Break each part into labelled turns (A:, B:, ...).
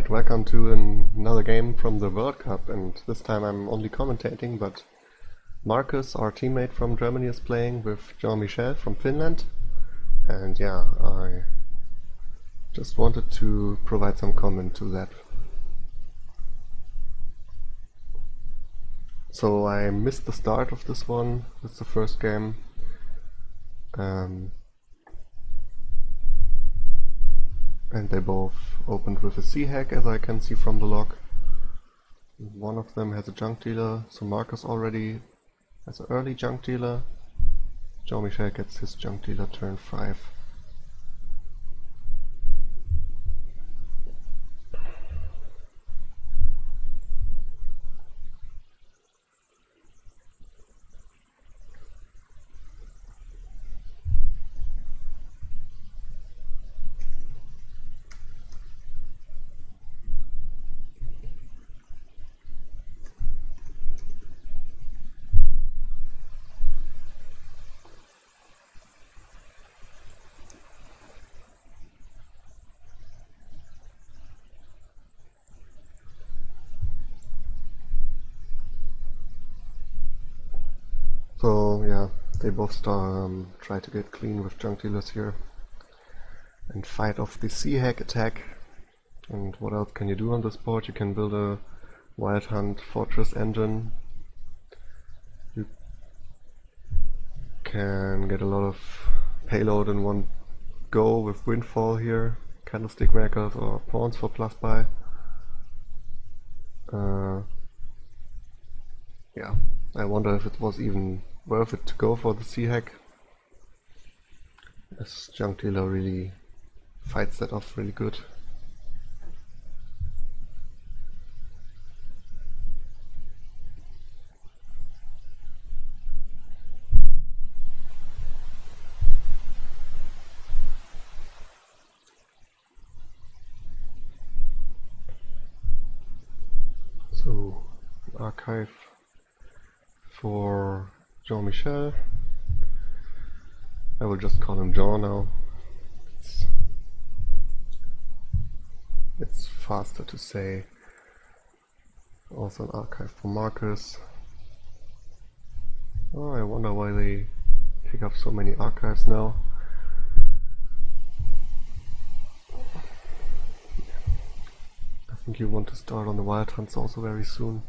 A: Alright, welcome to another game from the World Cup, and this time I'm only commentating, but Markus, our teammate from Germany, is playing with Jean-Michel from Finland. And yeah, I just wanted to provide some comment to that. So I missed the start of this one. It's the first game. And they both opened with a C-hack, as I can see from the log. One of them has a junk dealer, so Markus already has an early junk dealer. Jean-Michel gets his junk dealer turn 5. So yeah, they both try to get clean with junk dealers here and fight off the C-hack attack. And what else can you do on this board? You can build a Wild Hunt Fortress engine. You can get a lot of payload in one go with Windfall here, Candlestick Makers or Pawns for plus buy. Yeah, I wonder if it was even worth it to go for the C-hack, as junk dealer really fights that off really good. So, archive for Jean-Michel. I will just call him Jean now. It's faster to say. Also an archive for Markus. Oh, I wonder why they pick up so many archives now. I think you want to start on the Wild Hunts also very soon.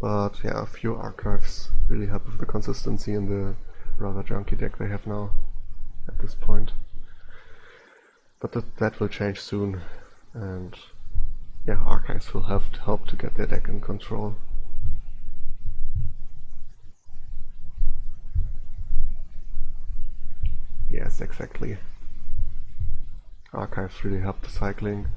A: But yeah, a few archives really help with the consistency in the rather junky deck they have now at this point. But that will change soon, and yeah, archives will help to get their deck in control. Yes, exactly. Archives really help the cycling.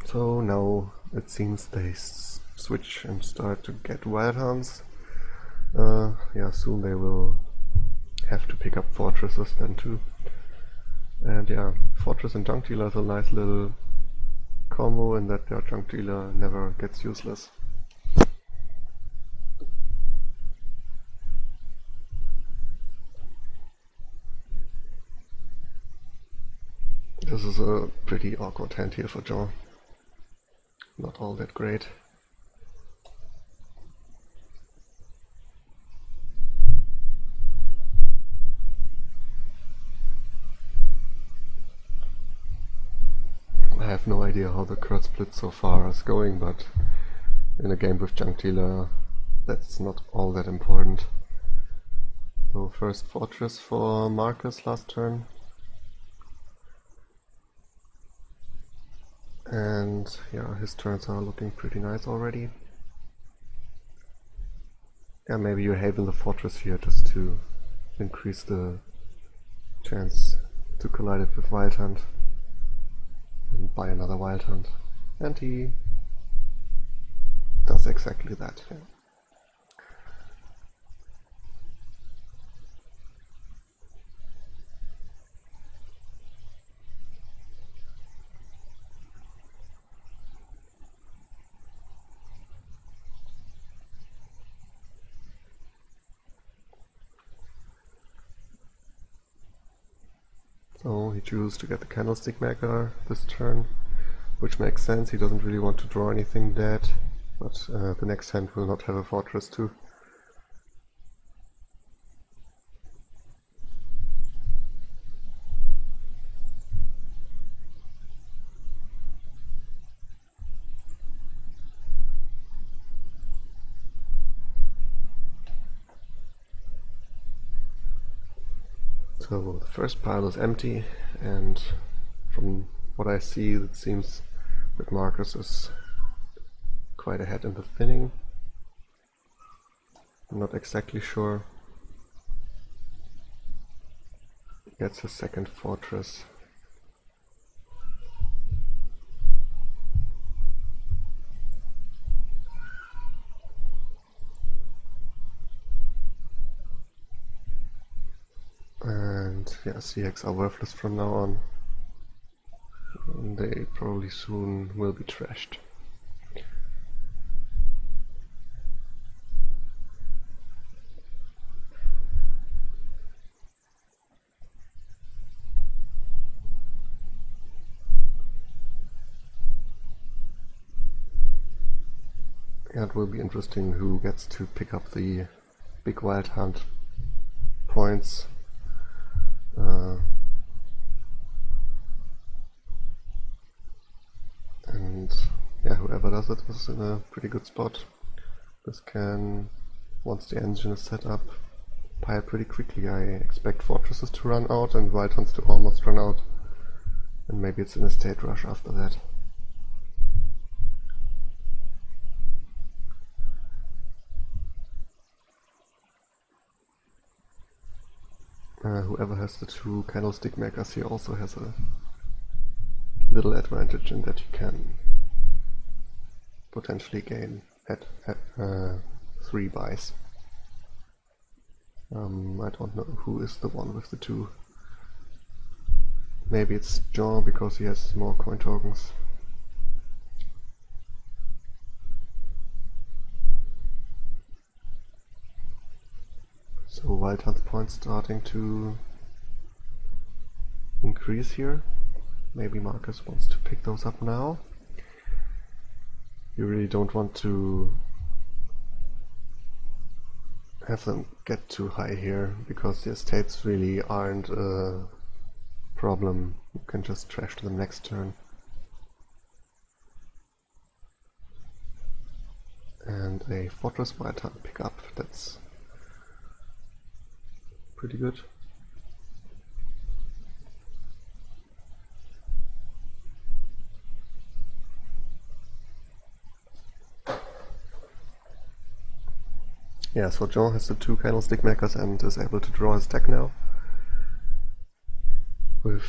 A: So now it seems they switch and start to get Wild Hunts. Yeah, soon they will have to pick up fortresses then too. And yeah, fortress and junk dealer is a nice little combo in that their junk dealer never gets useless. This is a pretty awkward hand here for Jean. Not all that great. I have no idea how the card split so far is going, but in a game with junk dealer that's not all that important. So first fortress for Markus last turn. And yeah, his turns are looking pretty nice already. Yeah, maybe you haven the fortress here just to increase the chance to collide it with Wild Hunt and buy another Wild Hunt. And he does exactly that. Yeah. So he chooses to get the candlestick maker this turn, which makes sense. He doesn't really want to draw anything dead, but the next hand will not have a fortress too. So the first pile is empty, and from what I see, it seems that Markus is quite ahead in the thinning. I'm not exactly sure. He gets his second fortress. And yeah, CX are worthless from now on. And they probably soon will be trashed. Yeah, it will be interesting who gets to pick up the big wild hunt points. And yeah, whoever does it is in a pretty good spot. This can, once the engine is set up, pile pretty quickly. I expect fortresses to run out and wild hunts to almost run out, and maybe it's an estate rush after that. Whoever has the two candlestick makers here also has a little advantage in that he can potentially gain at 3 buys. I don't know who is the one with the two. Maybe it's Jean because he has more coin tokens. So wild hunt points starting to increase here. Maybe Markus wants to pick those up now. You really don't want to have them get too high here, because the estates really aren't a problem. You can just trash them next turn. And a fortress wild hunt pickup, that's pretty good. Yeah, so Jean has the two candlestick makers and is able to draw his deck now, with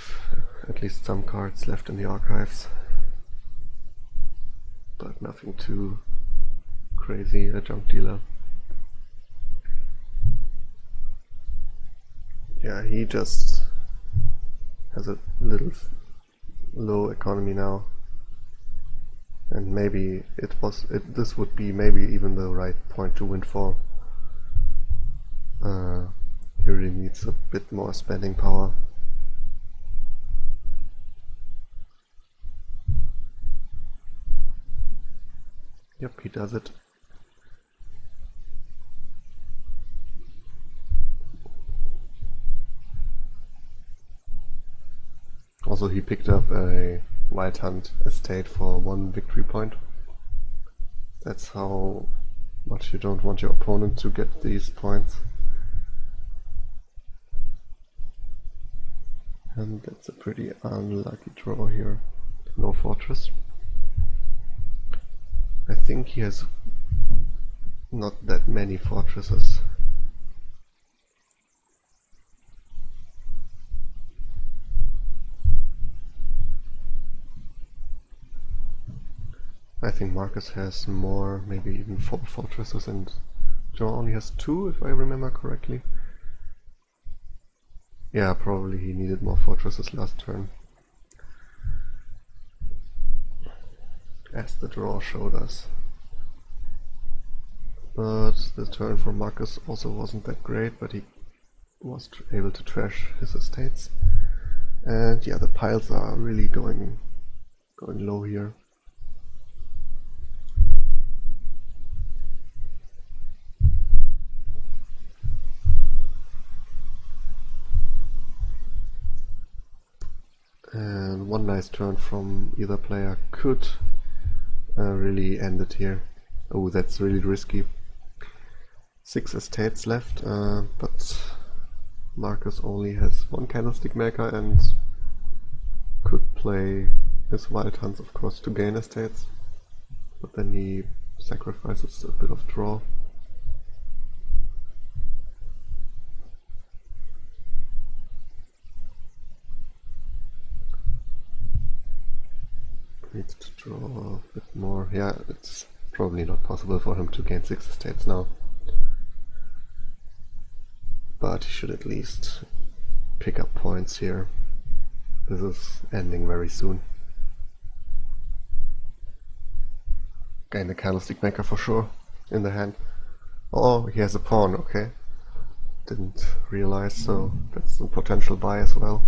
A: at least some cards left in the archives, but nothing too crazy, a junk dealer. Yeah, he just has a little low economy now, and maybe this would be maybe even the right point to windfall. He really needs a bit more spending power. Yep, he does it. Also, he picked up a wild hunt estate for 1 victory point. That's how much you don't want your opponent to get these points. And that's a pretty unlucky draw here. No fortress. I think he has not that many fortresses. I think Markus has more, maybe even 4 fortresses, and Jean only has 2, if I remember correctly. Yeah, probably he needed more fortresses last turn, as the draw showed us. But the turn for Markus also wasn't that great, but he was able to trash his estates. And yeah, the piles are really going low here. And one nice turn from either player could really end it here. Oh, that's really risky. 6 estates left, but Markus only has one candlestick maker and could play his wild hunts, of course, to gain estates, but then he sacrifices a bit of draw. Needs to draw a bit more. Yeah, it's probably not possible for him to gain 6 estates now, but he should at least pick up points here. This is ending very soon. Gain the candlestick maker for sure in the hand. Oh, he has a pawn, okay. Didn't realize, so that's a potential buy as well.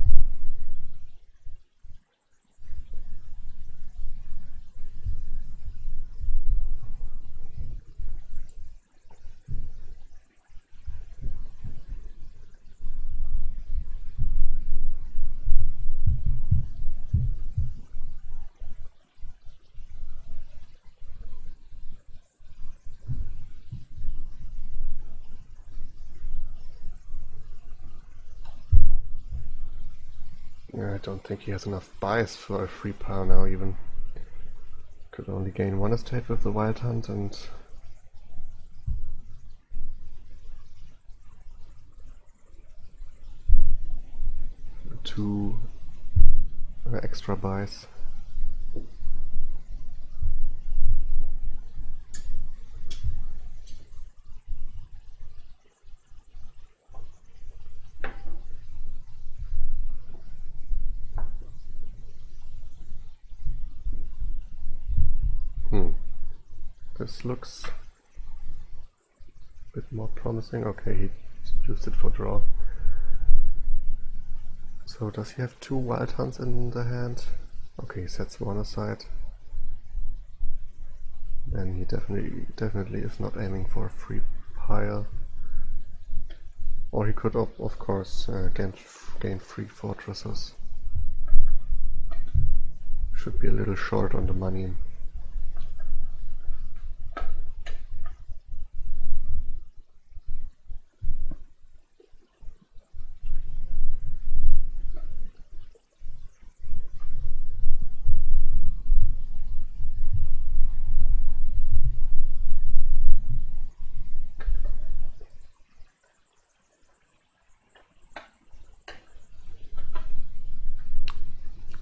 A: I don't think he has enough buys for a free pile now even. Could only gain 1 estate with the wild hunt and 2 extra buys. This looks a bit more promising. Okay, he used it for draw. So does he have 2 wild hunts in the hand? Okay, he sets 1 aside. Then he definitely is not aiming for a free pile. Or he could of course gain 3 fortresses. Should be a little short on the money.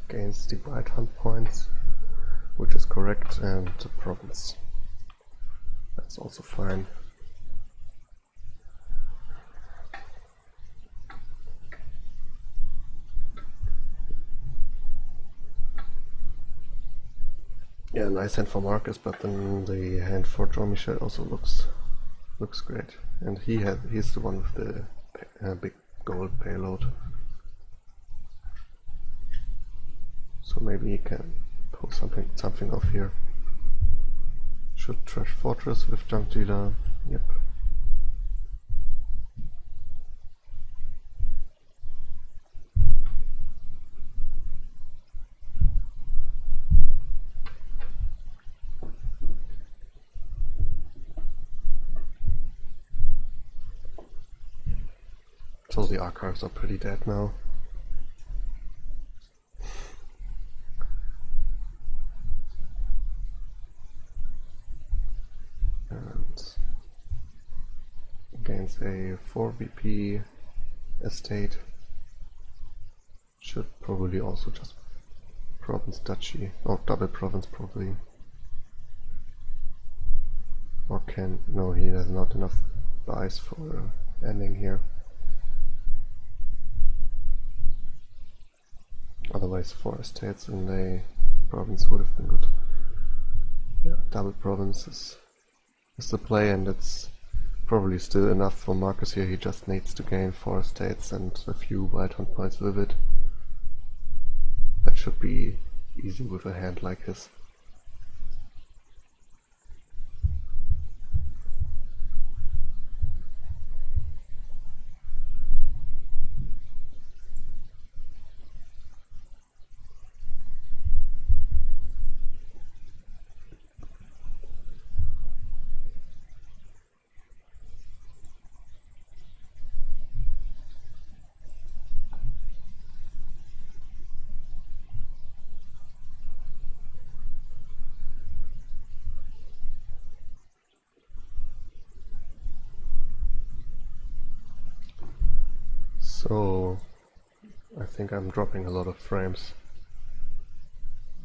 A: Gains the wild hunt points, which is correct, and the province. That's also fine. Yeah, nice hand for Markus, but then the hand for Jean-Michel also looks great, and he's the one with the big gold payload. So maybe he can pull something off here. Should trash fortress with junk dealer. Yep. So the archives are pretty dead now. Gains a 4 BP estate. Should probably also just province duchy, or double province probably. Or no, he has not enough buys for ending here. Otherwise 4 estates in the province would have been good. Yeah, double province is the play, and it's probably still enough for Markus here. He just needs to gain 4 estates and a few wild hunt points with it. should be easy with a hand like his. So I think I'm dropping a lot of frames.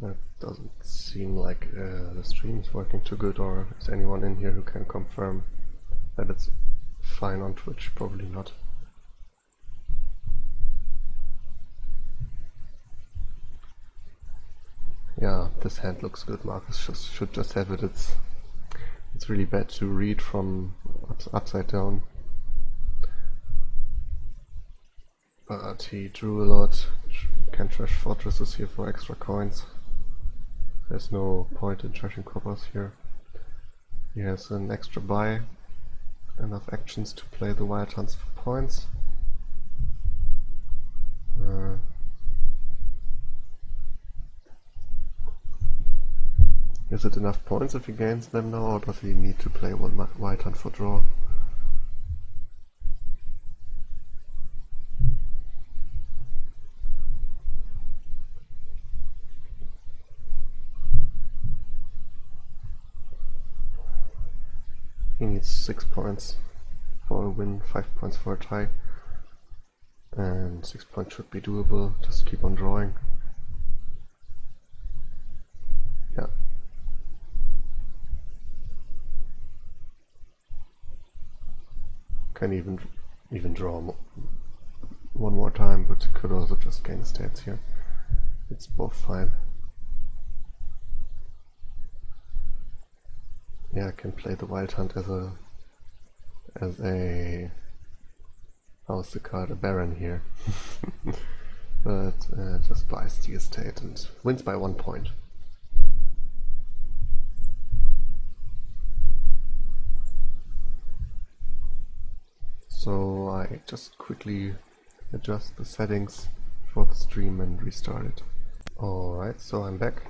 A: That doesn't seem like the stream is working too good, or is anyone in here who can confirm that it's fine on Twitch? Probably not. Yeah, this hand looks good. Markus should just have it. It's really bad to read from upside down. But he drew a lot. Can trash fortresses here for extra coins. There's no point in trashing coppers here. He has an extra buy, enough actions to play the wild hunts for points. Is it enough points if he gains them now, or does he need to play one wild hunt for draw? He needs 6 points for a win, 5 points for a tie, and 6 points should be doable. Just keep on drawing. Yeah. Can even draw one more time, but could also just gain stats here. It's both fine. Yeah, I can play the wild hunt as a how's the card? A baron here. But just buys the estate and wins by 1 point. So I just quickly adjust the settings for the stream and restart it. Alright, so I'm back.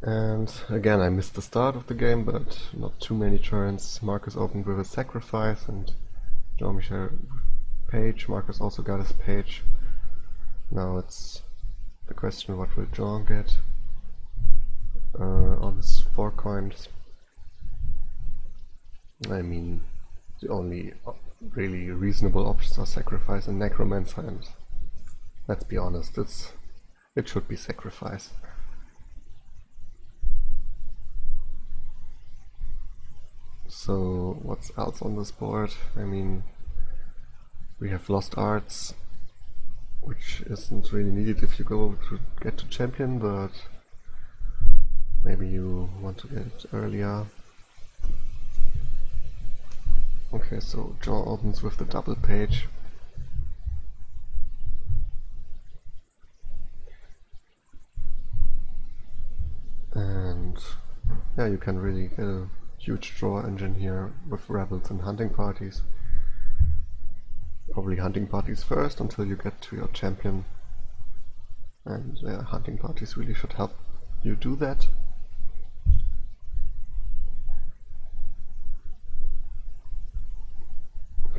A: And again, I missed the start of the game, but not too many turns. Markus opened with a sacrifice and Jean-Michel page. Markus also got his page. Now it's the question, what will Jean get on his 4 coins? I mean, the only really reasonable options are sacrifice and necromancer, and let's be honest, it should be sacrifice. So what's else on this board? I mean, we have Lost Arts, which isn't really needed if you go to get to champion, but maybe you want to get it earlier. Okay, so Jean opens with the double page. And yeah, you can really get a huge draw engine here with rebels and hunting parties. Probably hunting parties first until you get to your champion, and hunting parties really should help you do that.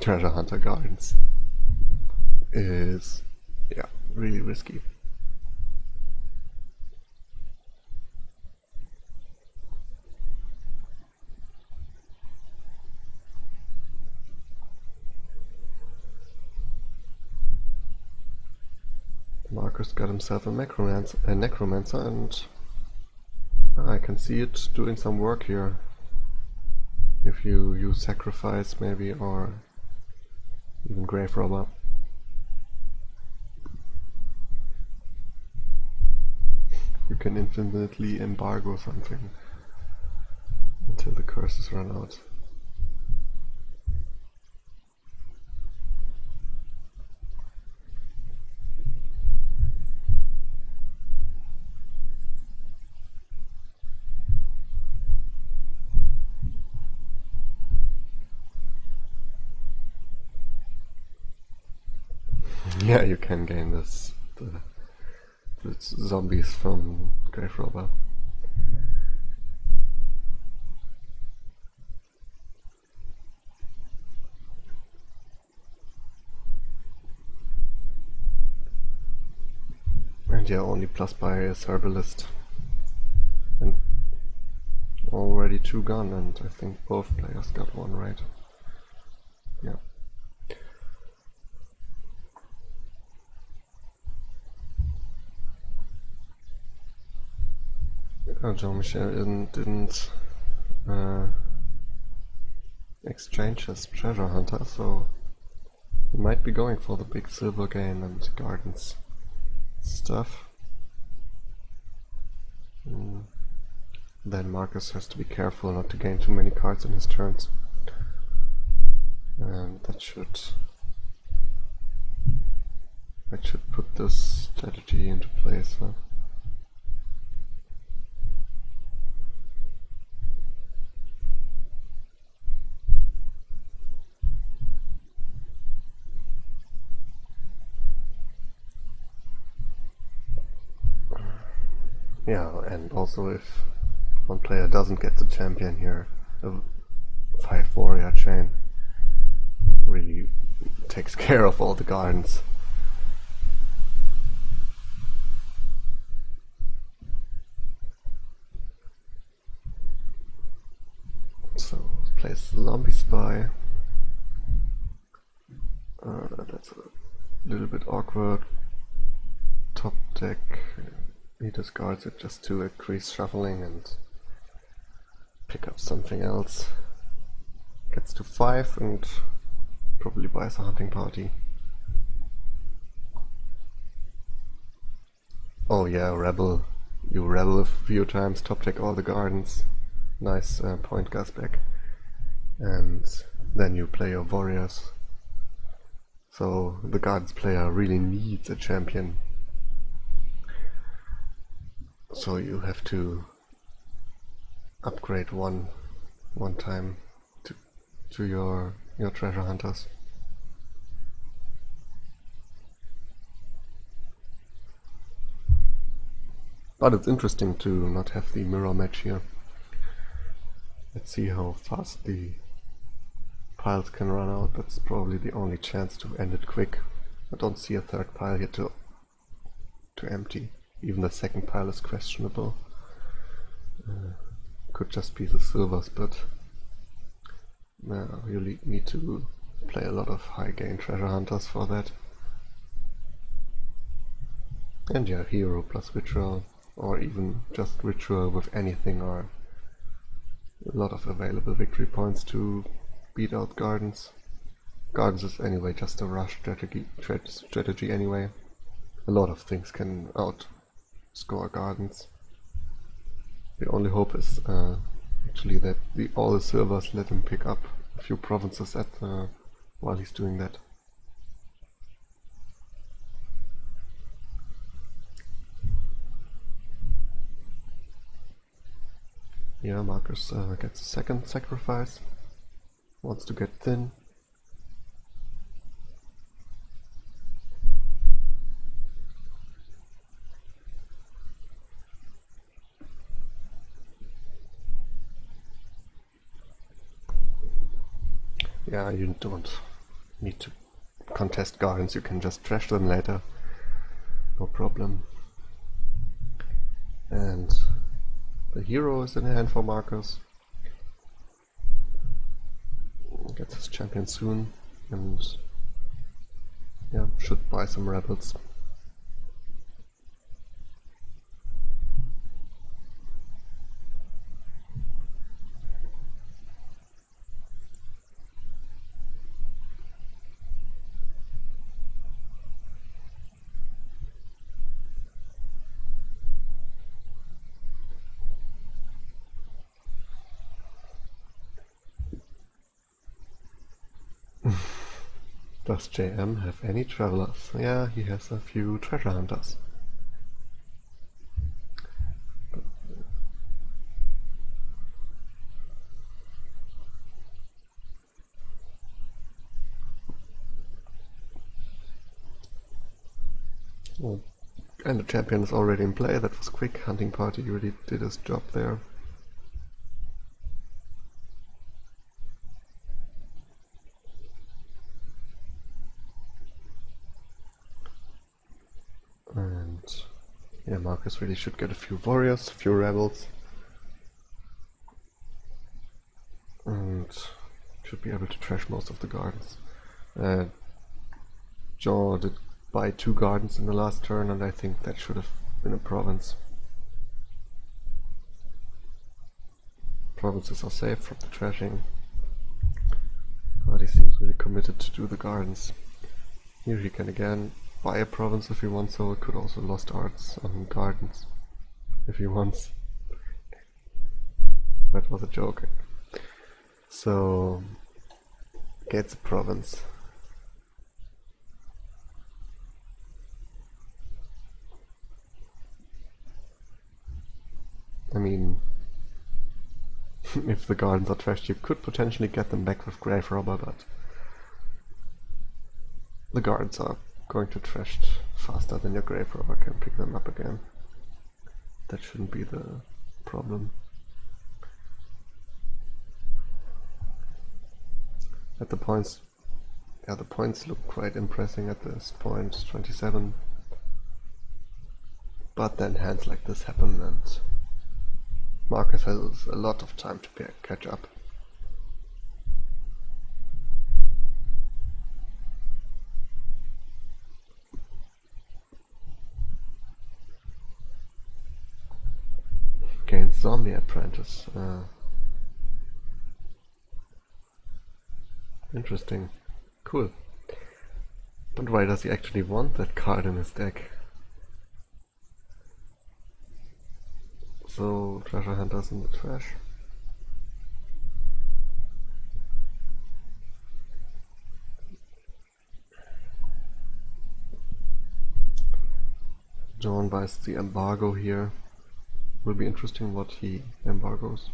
A: Treasure Hunter Gardens is, yeah, really risky. Markus got himself a necromancer, and I can see it doing some work here. If you use sacrifice maybe, or even grave robber. You can infinitely embargo something until the curses run out. Yeah, you can gain the zombies from Grave Robber. And yeah, only plus by is Herbalist. And already 2 gone, and I think both players got 1 right. Yeah. Jean-Michel didn't exchange his treasure hunter, so he might be going for the big silver gain and gardens stuff. Then Markus has to be careful not to gain too many cards in his turns. And that should put this strategy into place. Huh? Yeah, and also if one player doesn't get the champion here, a 5 warrior chain really takes care of all the gardens. So place Zombie Spy. That's a little bit awkward. Top deck. He discards it just to increase shuffling and pick up something else. Gets to 5 and probably buys a hunting party. Oh yeah, rebel. You rebel a few times, top deck all the gardens. Nice point gas back. And then you play your warriors. So the gardens player really needs a champion. So you have to upgrade one time to your treasure hunters. But it's interesting to not have the mirror match here. Let's see how fast the piles can run out. That's probably the only chance to end it quick. I don't see a third pile here to empty. Even the second pile is questionable. Could just be the silvers, but you need to play a lot of high gain treasure hunters for that. And yeah, hero plus ritual, or even just ritual with anything, are a lot of available victory points to beat out gardens. Gardens is anyway just a rush strategy anyway. A lot of things can outscore gardens. The only hope is actually that all the silvers let him pick up a few provinces while he's doing that. Yeah, Markus gets a second sacrifice. Wants to get thin. Yeah, you don't need to contest gardens, you can just trash them later. No problem. And the hero is in hand for Markus. Gets his champion soon, and yeah, should buy some rebels. Does JM have any travelers? Yeah, he has a few treasure hunters. Oh, and the champion is already in play. That was quick. Hunting party really did his job there. And yeah, Markus really should get a few warriors, a few rebels. And should be able to trash most of the gardens. Jean did buy 2 gardens in the last turn, and I think that should have been a province. Provinces are safe from the trashing, but he seems really committed to do the gardens. Here he can again buy a province if he wants, so it could also lost arts on gardens if he wants. That was a joke. So gets a province. I mean, if the gardens are trashed, you could potentially get them back with Grave Robber, but the gardens are going to trash faster than your Grave Robber can pick them up again. That shouldn't be the problem. At the points, yeah, the points look quite impressive at this point, 27. But then hands like this happen and Markus has a lot of time to catch up. Gains Zombie Apprentice. Interesting. Cool. But why does he actually want that card in his deck? So, Treasure Hunters in the trash. John buys the embargo here. Will be interesting what he embargoes.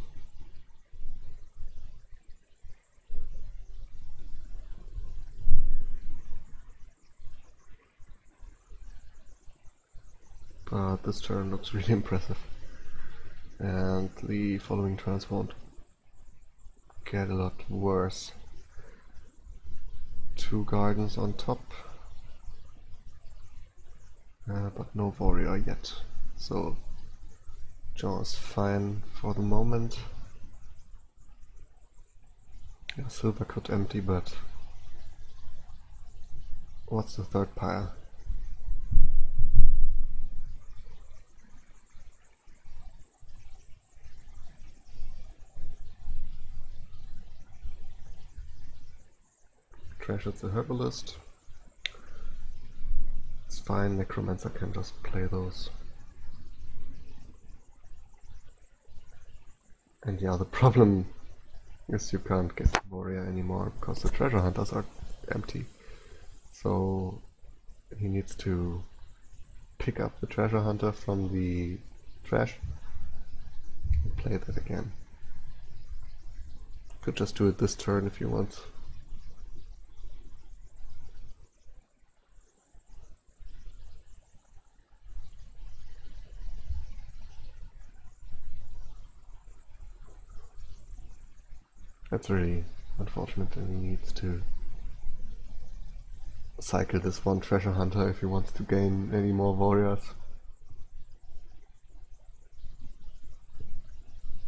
A: But this turn looks really impressive. And the following turns won't get a lot worse. 2 gardens on top. But no warrior yet. So Jean is fine for the moment. Yeah, silver could empty, but what's the 3rd pile? Trashes the herbalist. It's fine, Necromancer can just play those. And yeah, the problem is you can't get the warrior anymore because the treasure hunters are empty. So he needs to pick up the treasure hunter from the trash and play that again. Could just do it this turn if you want. That's really unfortunate, and he needs to cycle this 1 treasure hunter if he wants to gain any more warriors.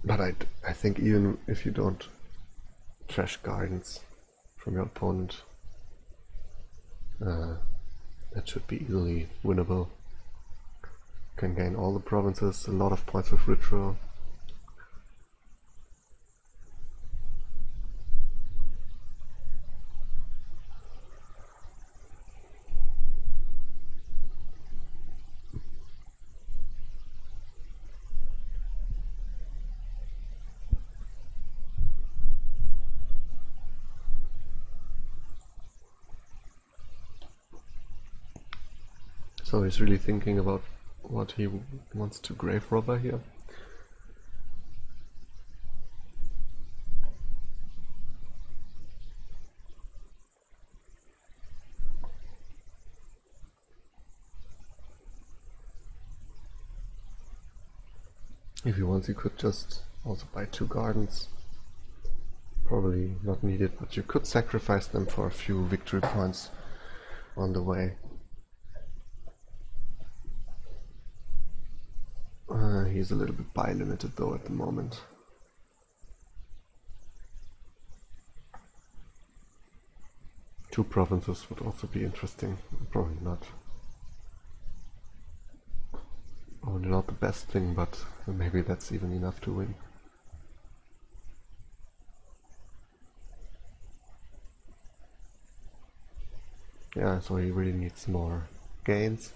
A: But I think even if you don't trash gardens from your opponent, that should be easily winnable. You can gain all the provinces, a lot of points with ritual. So he's really thinking about what he wants to grave robber here. If you want, you could just also buy 2 gardens. Probably not needed, but you could sacrifice them for a few victory points on the way. He's a little bit buy limited though at the moment. Two provinces would also be interesting. Probably not. Probably not the best thing, but maybe that's even enough to win. Yeah, so he really needs more gains.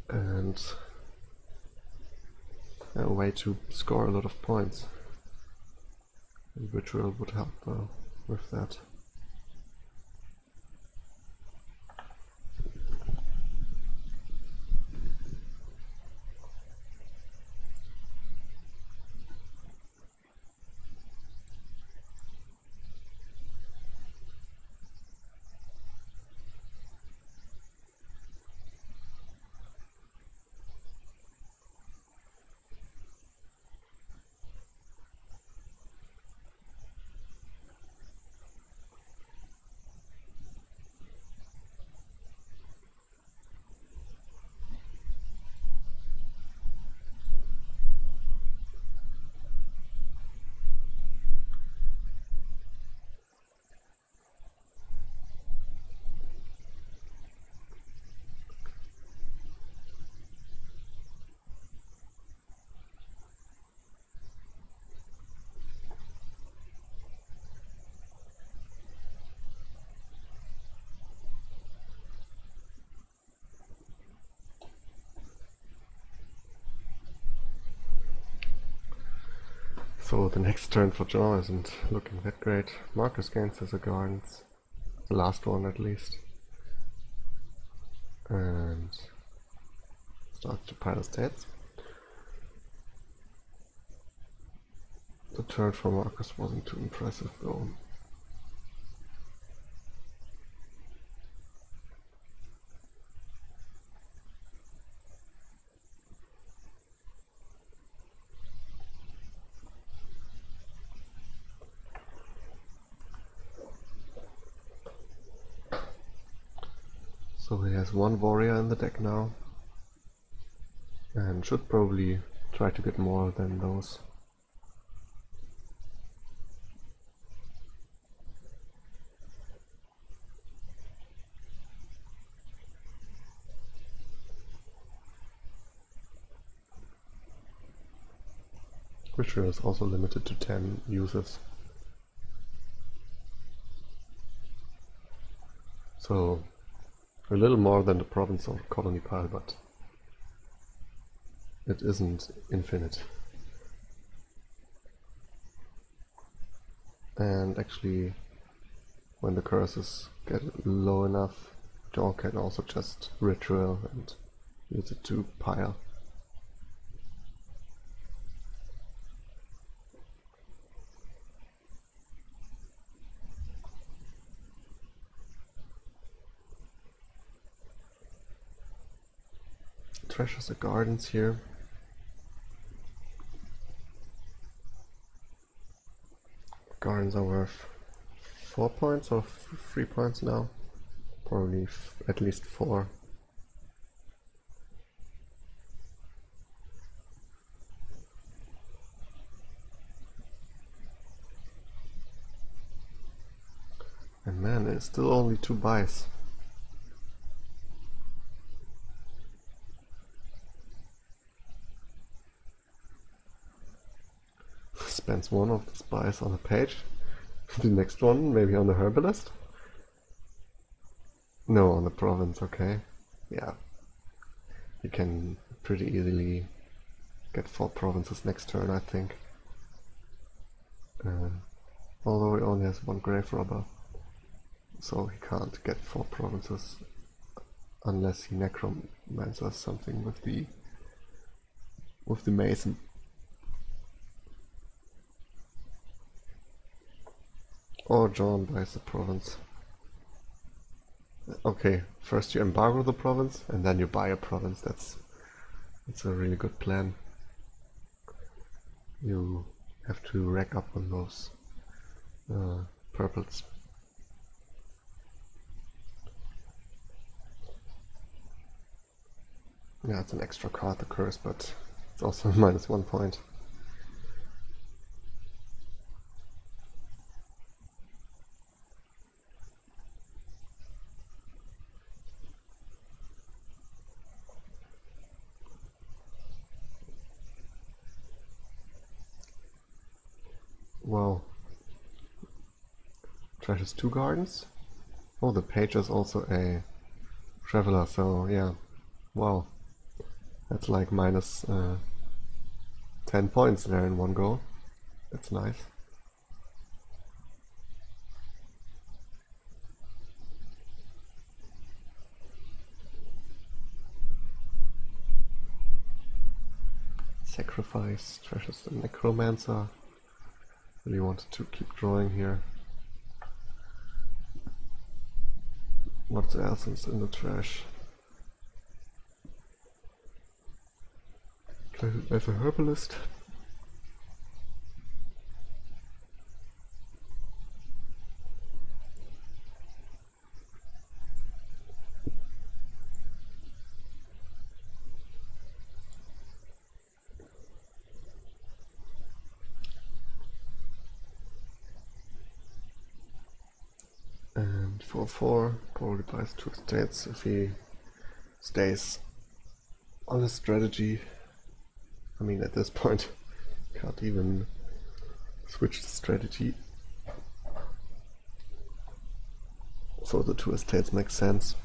A: And a way to score a lot of points. And ritual would help with that. So the next turn for Jean isn't looking that great. Markus gains his gardens, the last one at least, and starts to pile estates. The turn for Markus wasn't too impressive though. So he has one warrior in the deck now, and should probably try to get more than those. Which is also limited to 10 uses. So a little more than the province or colony pile, but it isn't infinite. And actually, when the curses get low enough, Jean can also just ritual and use it to pile. Treasures the gardens here. Gardens are worth 4 points or 3 points now. Probably at least 4. And man, it's still only 2 buys. Spends one of the spies on a page. The next one maybe on the herbalist? No, on the province, okay. Yeah. You can pretty easily get 4 provinces next turn, I think. Although he only has 1 grave robber, so he can't get 4 provinces unless he necromancers something with the mason. Or John buys the province. Okay, first you embargo the province and then you buy a province. That's It's a really good plan. You have to rack up on those purples. Yeah, it's an extra card, the curse, but it's also -1 point. Wow. Trashes 2 gardens? Oh, the page is also a traveler, so yeah. Wow. That's like minus 10 points there in one go. That's nice. Sacrifice, trashes the necromancer. Really wanted to keep drawing here. What else is in the trash? As a herbalist. And for 4, probably buys 2 estates if he stays on his strategy. I mean, at this point, can't even switch the strategy. So the 2 estates make sense.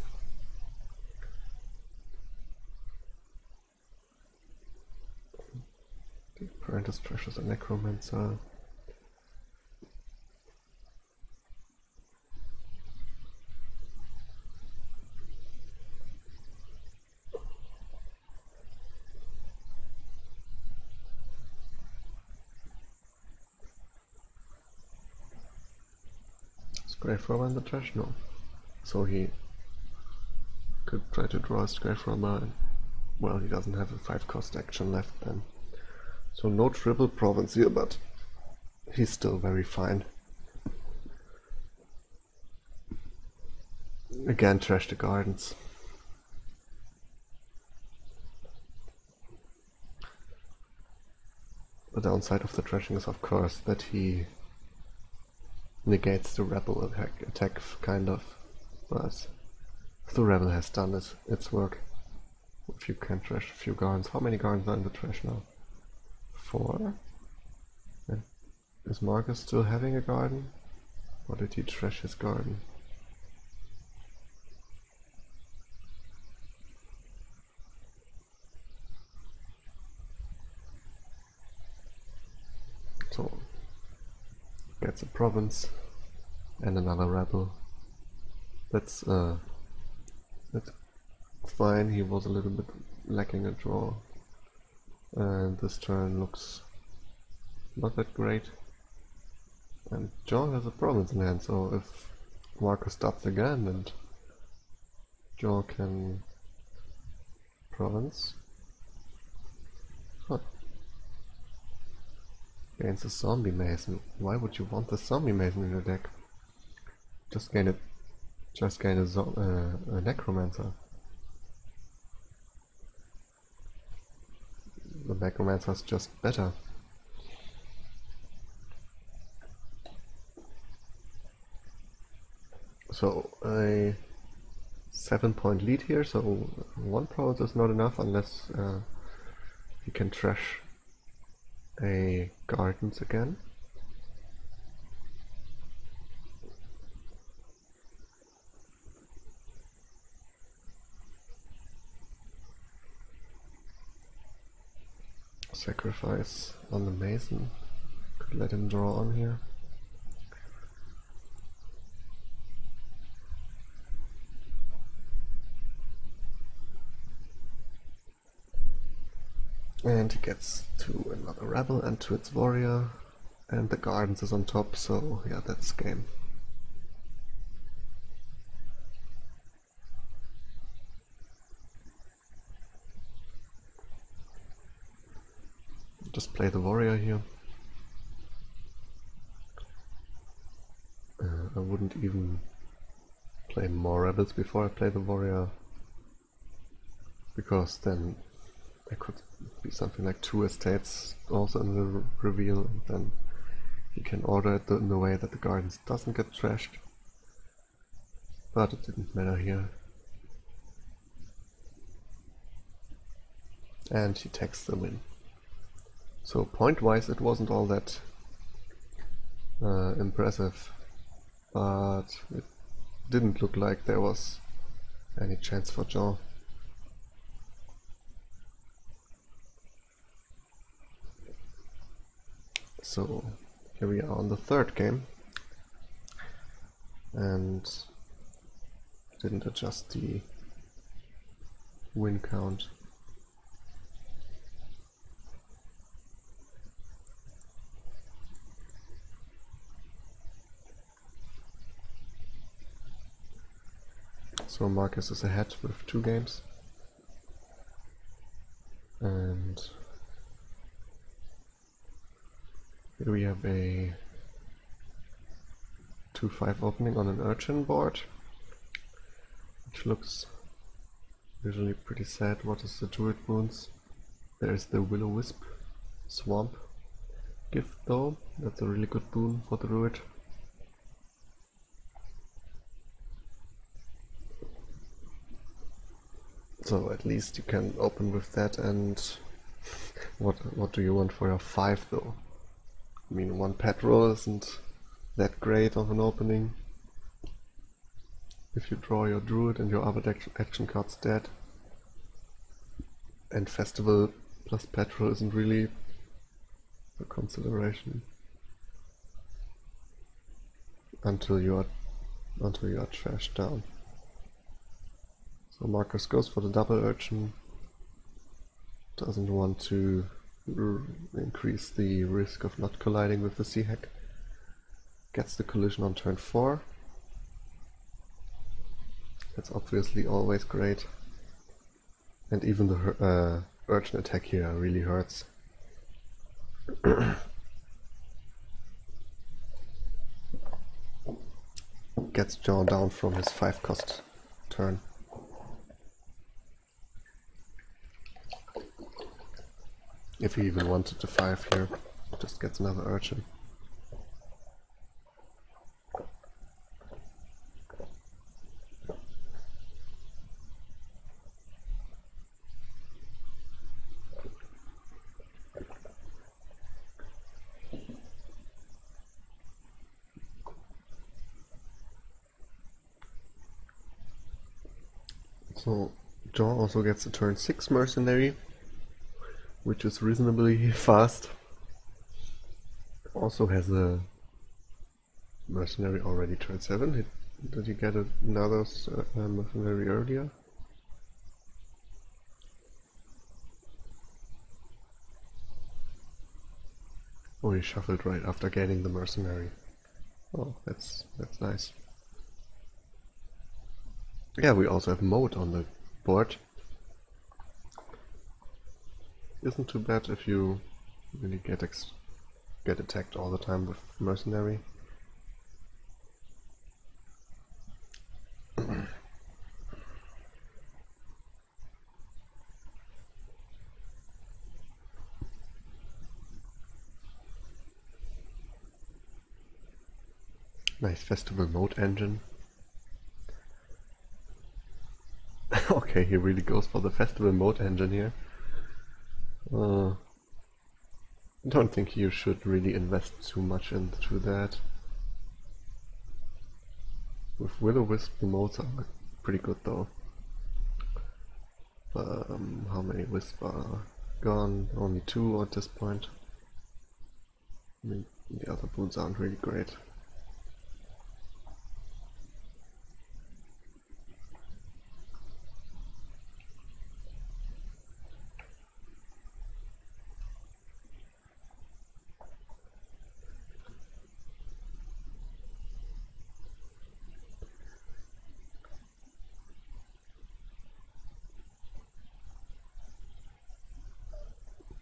A: The apprentice trashes a necromancer. Grave robber in the trash? No. So he could try to draw a grave robber. Well, he doesn't have a 5-cost action left then. So no triple province here, but he's still very fine. Again, trash the gardens. The downside of the trashing is of course that he negates the rebel attack kind of, but the rebel has done its work. If you can trash a few gardens. How many gardens are in the trash now? 4? And is Markus still having a garden? Or did he trash his garden? So gets a province and another rebel. That's fine. He was a little bit lacking a draw, and this turn looks not that great. And John has a province in hand, so if Markus starts again and John can province. Huh. Against a zombie mason. Why would you want the zombie mason in your deck? Just gain a necromancer. The necromancer is just better. So a 7-point lead here, so 1 province is not enough unless he can trash a gardens again. Sacrifice on the mason. Could let him draw on here. And he gets to another rebel and to its warrior, and the gardens is on top, so yeah, that's game. just play the warrior here. I wouldn't even play more rebels before I play the warrior, because then there could be something like 2 estates also in the reveal, and then you can order it in the way that the gardens doesn't get trashed. But it didn't matter here. And he takes the win. So point-wise it wasn't all that impressive, but it didn't look like there was any chance for Jean. So here we are on the 3rd game, and didn't adjust the win count. So Markus is ahead with 2 games, and here we have a 2-5 opening on an urchin board, which looks visually pretty sad. What is the druid boons? There's the will-o-wisp swamp gift though, that's a really good boon for the druid. So at least you can open with that, and what do you want for your 5 though? I mean, 1 petrol isn't that great of an opening. If you draw your druid and your other action card's dead, and festival plus petrol isn't really a consideration until you are trashed down. So Markus goes for the double urchin, doesn't want to increase the risk of not colliding with the sea hack. Gets the collision on turn 4. That's obviously always great. And even the urchin attack here really hurts. Gets Jean down from his 5-cost turn. If he even wanted to 5 here, just gets another urchin. So Jean also gets a turn 6 mercenary, which is reasonably fast. Also has a mercenary already turn 7. Did he get another mercenary earlier? Oh, he shuffled right after getting the mercenary. Oh, that's nice. Yeah, we also have mode on the board. Isn't too bad if you really get attacked all the time with mercenary. Nice festival mode engine. Okay, he really goes for the festival mode engine here. I don't think you should really invest too much into that. With will-o-wisp the modes are pretty good though. How many wisp are gone? Only 2 at this point. I mean, the other boons aren't really great.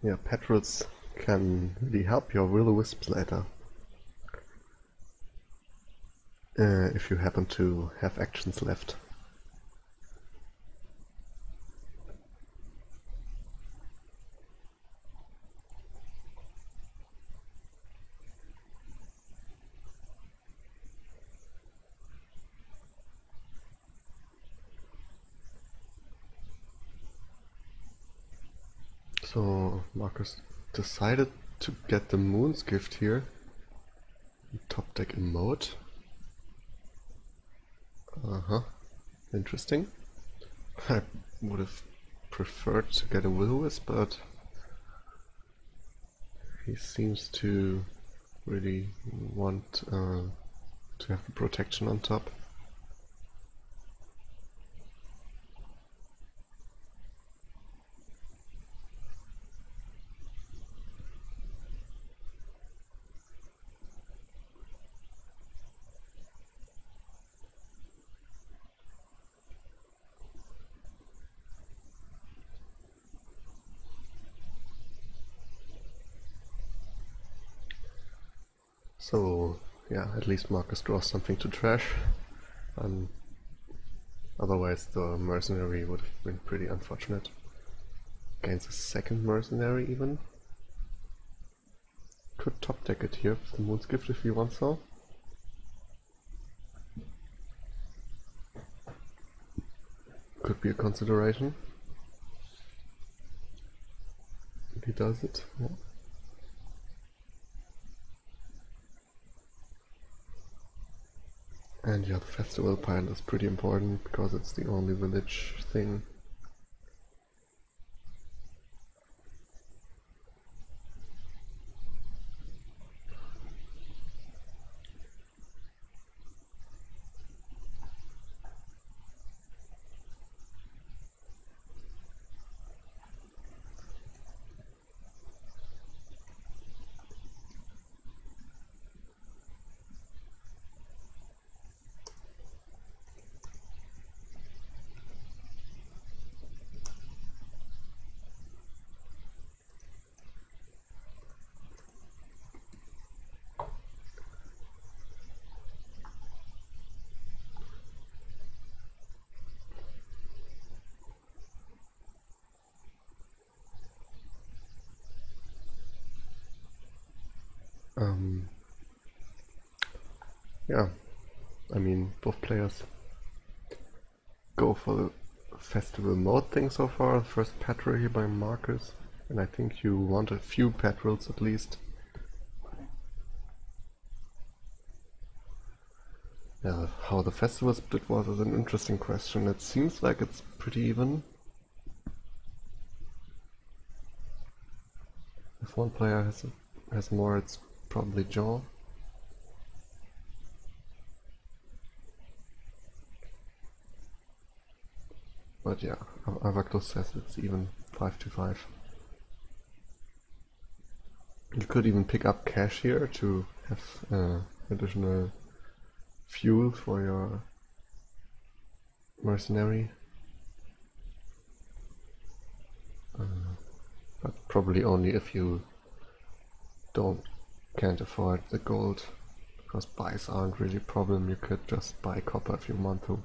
A: Yeah, petrols can really help your will-o-wisps later. If you happen to have actions left. So Markus decided to get the Moon's Gift here. Top deck emote. Interesting. I would have preferred to get a will-o-wisp, but he seems to really want to have the protection on top. So yeah, at least Markus draws something to trash. Otherwise the mercenary would have been pretty unfortunate. Gains a second mercenary even. Could top deck it here with the Moon's Gift if you want so. Could be a consideration. If he does it, yeah. And yeah, the festival pile is pretty important because it's the only village thing. Yeah, I mean, both players go for the festival mode thing so far. First patrol here by Markus, and I think you want a few patrols at least. Yeah, how the festival split was is an interesting question. It seems like it's pretty even. If one player has more, it's probably Jean. But yeah, Avactos says it's even 5-5. You could even pick up cash here to have additional fuel for your mercenary. But probably only if you can't afford the gold, because buys aren't really a problem. You could just buy copper if you want to.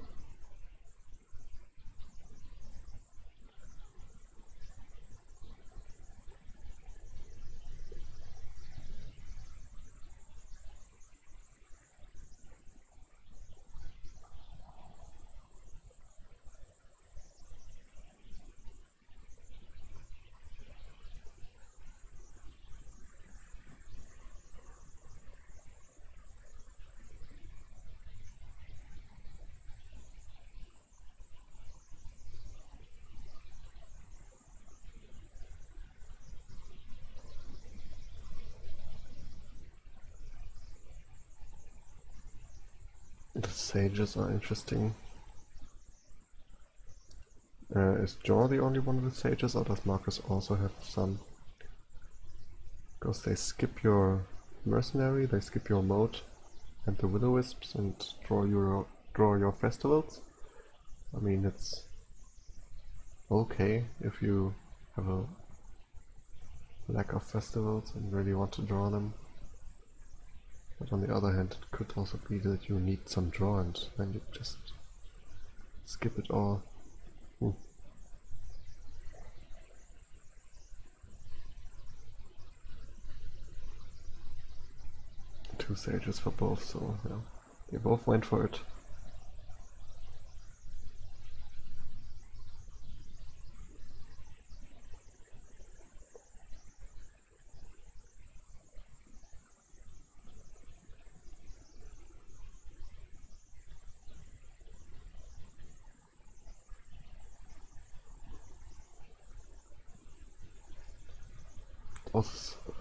A: The sages are interesting. Is Jaw the only one with sages, or does Markus also have some? Because they skip your mercenary, they skip your moat and the will-o-wisps and draw your festivals. I mean, it's okay if you have a lack of festivals and really want to draw them. But on the other hand, it could also be that you need some draw and then you just skip it all. Two sages for both, so yeah, they both went for it.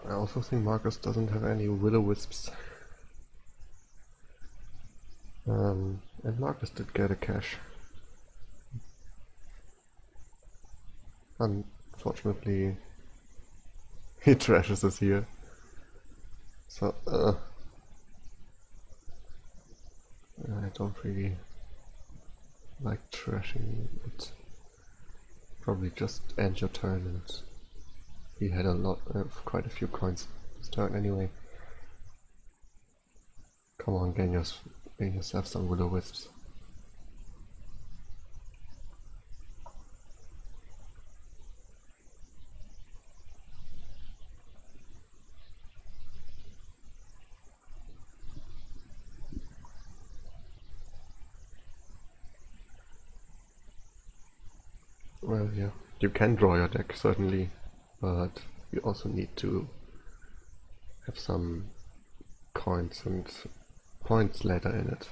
A: I also think Markus doesn't have any will-o-wisps. And Markus did get a cache. Unfortunately, he trashes us here. So, I don't really like trashing it. Probably just end your turn, and he had quite a few coins this turn anyway. Come on, gain yourself some will-o-wisps. Well, yeah, you can draw your deck, certainly, but you also need to have some coins and points later in it,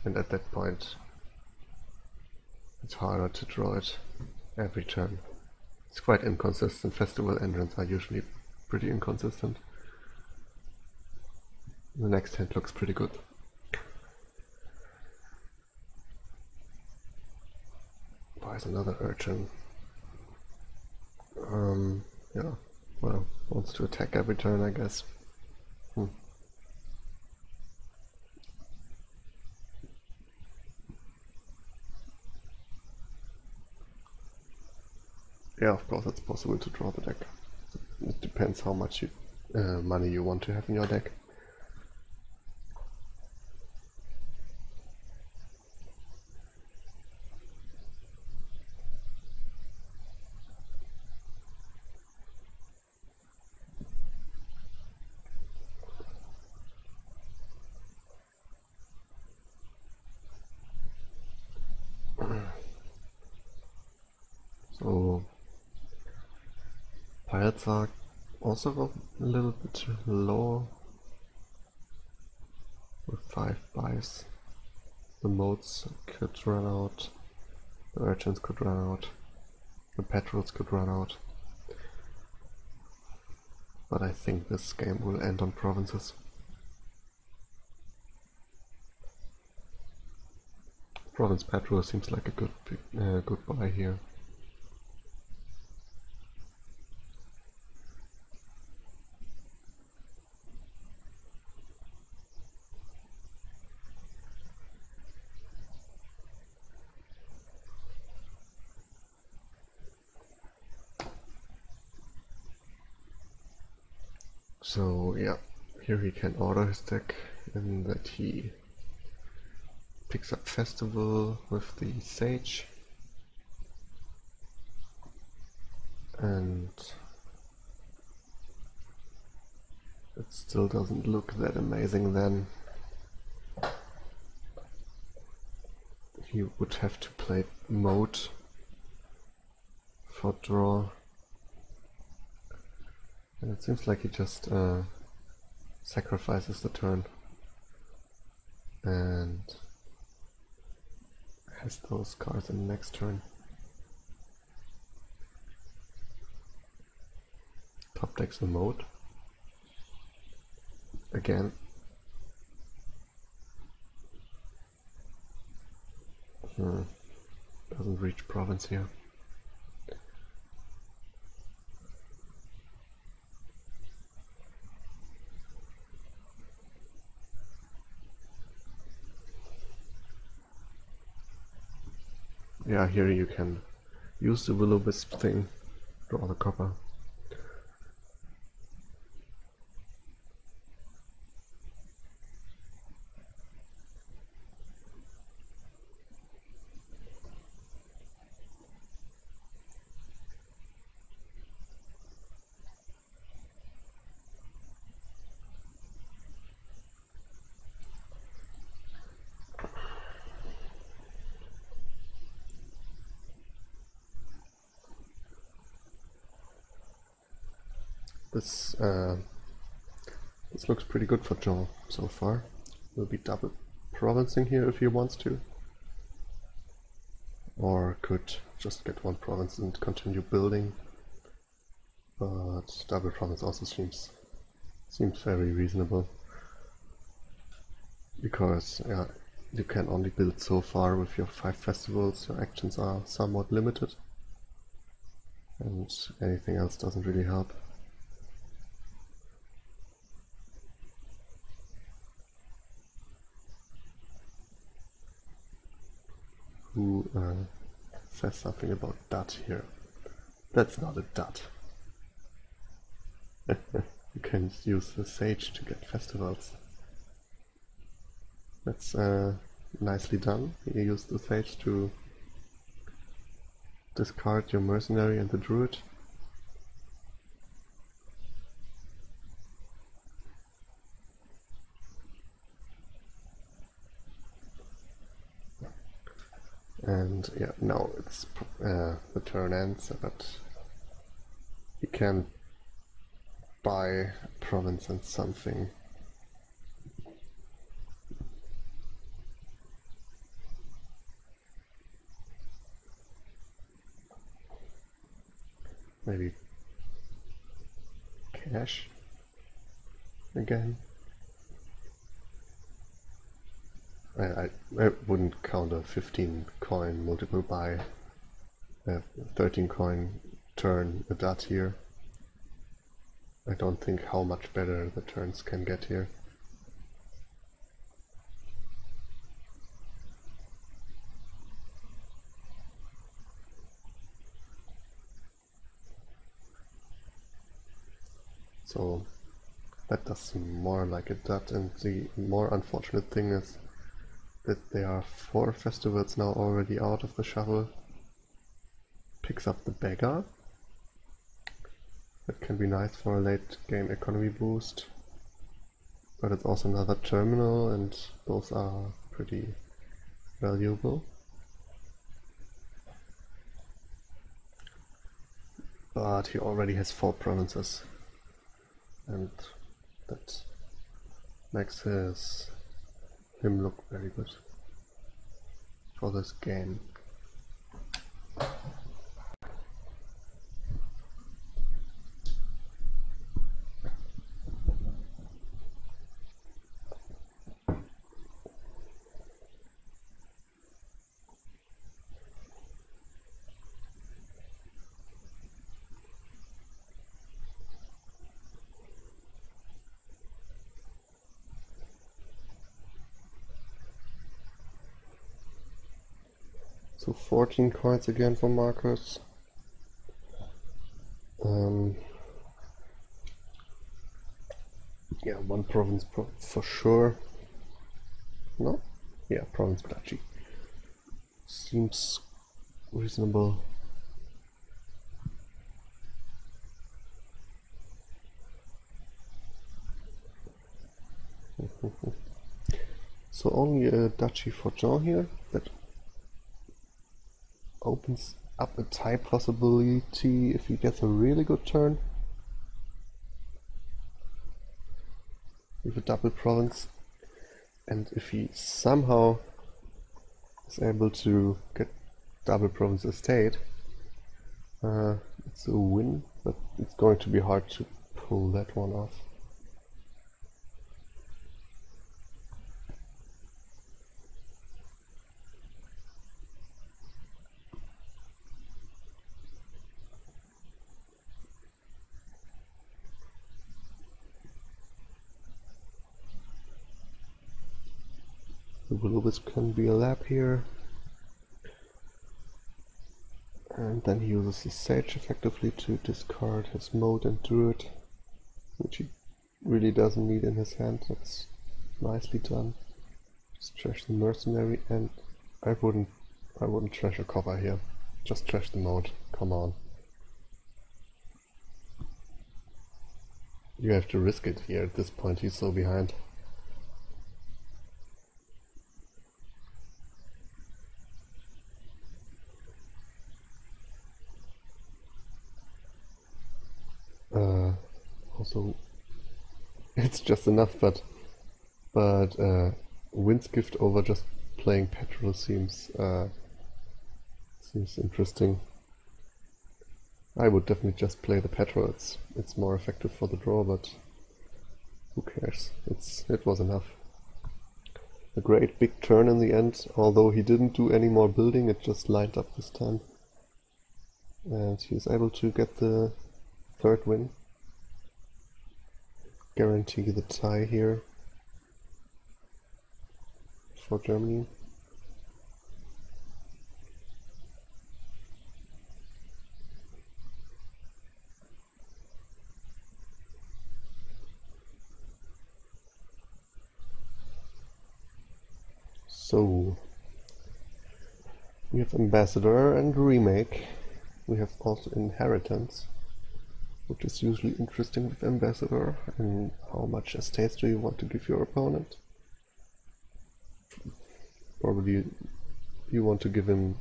A: and at that point it's harder to draw it every turn. It's quite inconsistent. Festival engines are usually pretty inconsistent. The next hand looks pretty good. Buys another urchin. Yeah, well, wants to attack every turn, I guess. Yeah, of course it's possible to draw the deck. It depends how much money you want to have in your deck. So pirates are also a little bit low with 5 buys. The modes could run out, the urchins could run out, the petrels could run out. But I think this game will end on provinces. Province Petrol seems like a good buy here. So yeah, here he can order his deck in that he picks up Festival with the Sage, and it still doesn't look that amazing then. He would have to play Mode for draw, and it seems like he just sacrifices the turn and has those cards in the next turn. Top decks the Mode again. Doesn't reach province here. Yeah, here you can use the will-o-wisp thing, draw the copper. This looks pretty good for Jean so far. Will be double provincing here if he wants to. Or could just get one province and continue building. But double province also seems very reasonable. Because yeah, you can only build so far with your 5 festivals, your actions are somewhat limited. And anything else doesn't really help. Who says something about dot here? That's not a dot. You can use the sage to get festivals. That's nicely done. You use the sage to discard your mercenary and the druid. And yeah, now it's the turn ends, but you can buy a province and something. Maybe cash again. I wouldn't count a 15 coin multiple buy, 13 coin turn a dot here. I don't think how much better the turns can get here. So that does seem more like a dot, and the more unfortunate thing is that there are 4 festivals now already out of the shuffle. Picks up the beggar. That can be nice for a late game economy boost. But it's also another terminal, and both are pretty valuable. But he already has 4 provinces. And that makes him look very good for this game. So 14 coins again for Markus. Yeah, 1 province for sure. No? Yeah, province duchy. Seems reasonable. So only a duchy for Jean here. That opens up a tie possibility if he gets a really good turn. With a double province. And if he somehow is able to get double province estate, it's a win, but it's going to be hard to pull that one off. The will-o-wisp can be a lap here. And then he uses the sage effectively to discard his moat and druid, which he really doesn't need in his hand. That's nicely done. Just trash the mercenary, and I wouldn't trash a copper here. Just trash the moat. Come on. You have to risk it here at this point, he's so behind. so it's just enough, but Wind's Gift over just playing Petrol seems interesting. I would definitely just play the Petrol. It's more effective for the draw, but who cares? It was enough. A great big turn in the end, although he didn't do any more building, it just lined up this time. And he is able to get the third win. Guarantee the tie here for Germany. So, we have Ambassador and Remake. We have also Inheritance, which is usually interesting with Ambassador. And how much estates do you want to give your opponent? Probably you want to give him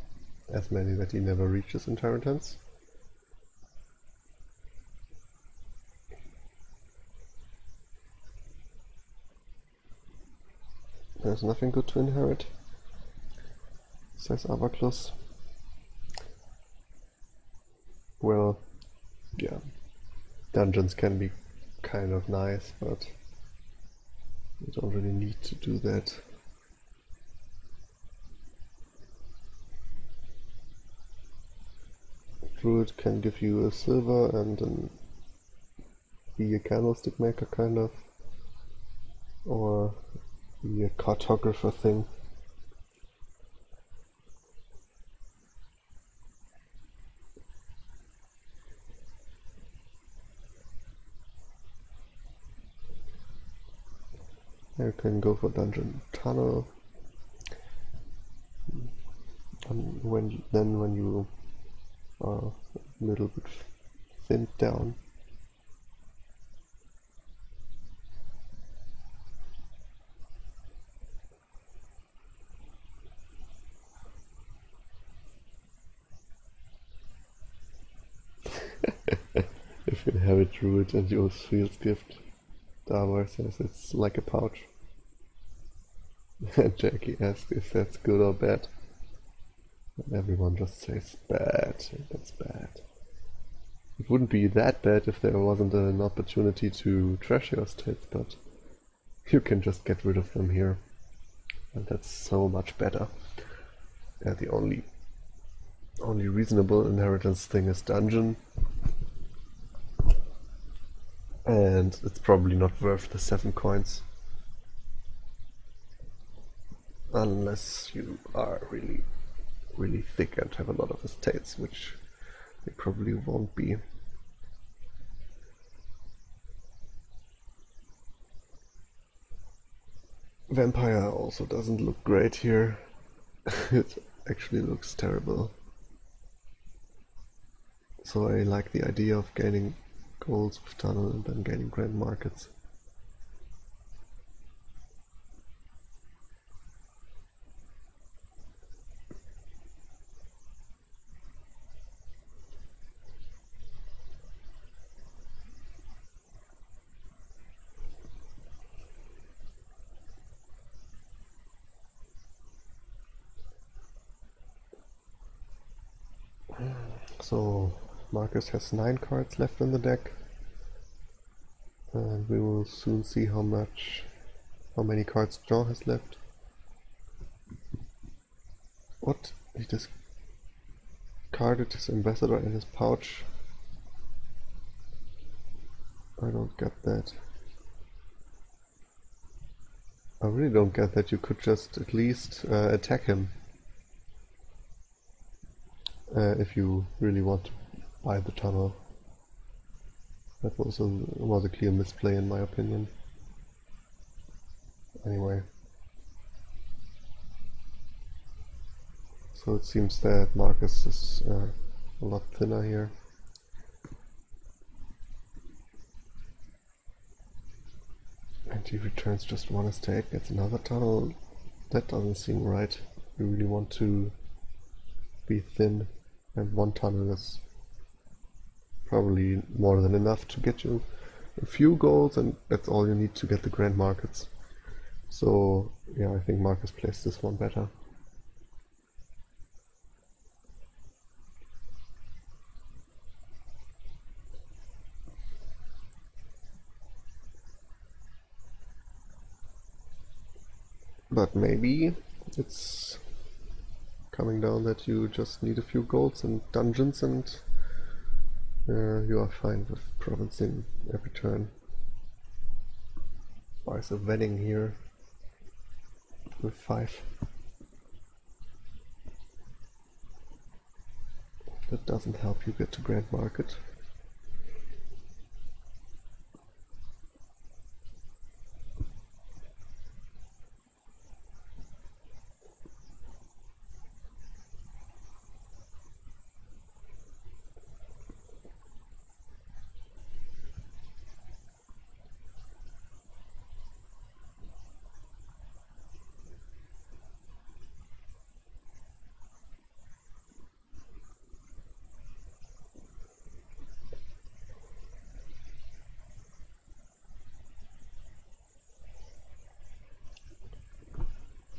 A: as many that he never reaches Inheritance. There's nothing good to inherit, says Abaclus. Well, yeah, dungeons can be kind of nice, but you don't really need to do that. Druid can give you a silver and be a candlestick maker kind of, or be a cartographer thing. You can go for dungeon tunnel. And when you are a little bit thinned down, if you inherit Druid and use Field's Gift, Darwar says it's like a pouch. And Jackie asks if that's good or bad. And everyone just says bad, that's bad. It wouldn't be that bad if there wasn't an opportunity to trash your estates, but you can just get rid of them here. And that's so much better. Yeah, the only reasonable inheritance thing is dungeon. And it's probably not worth the 7 coins. Unless you are really, really thick and have a lot of estates, which they probably won't be. Vampire also doesn't look great here. It actually looks terrible. So I like the idea of gaining golds with tunnel and then gaining grand markets. So Markus has 9 cards left in the deck, and we will soon see how many cards Jean has left. What? He discarded his ambassador in his pouch. I don't get that. I really don't get that. You could just at least attack him. If you really want to buy the tunnel. That was a clear misplay in my opinion. Anyway. So it seems that Markus is a lot thinner here. And he returns just 1 estate, gets another tunnel. That doesn't seem right. You really want to be thin, and 1 tunnel is probably more than enough to get you a few golds, and that's all you need to get the grand markets. So yeah, I think Markus plays this one better. But maybe it's coming down that you just need a few golds and dungeons, and you are fine with provincing every turn. Buys a wedding here with 5. That doesn't help you get to Grand Market.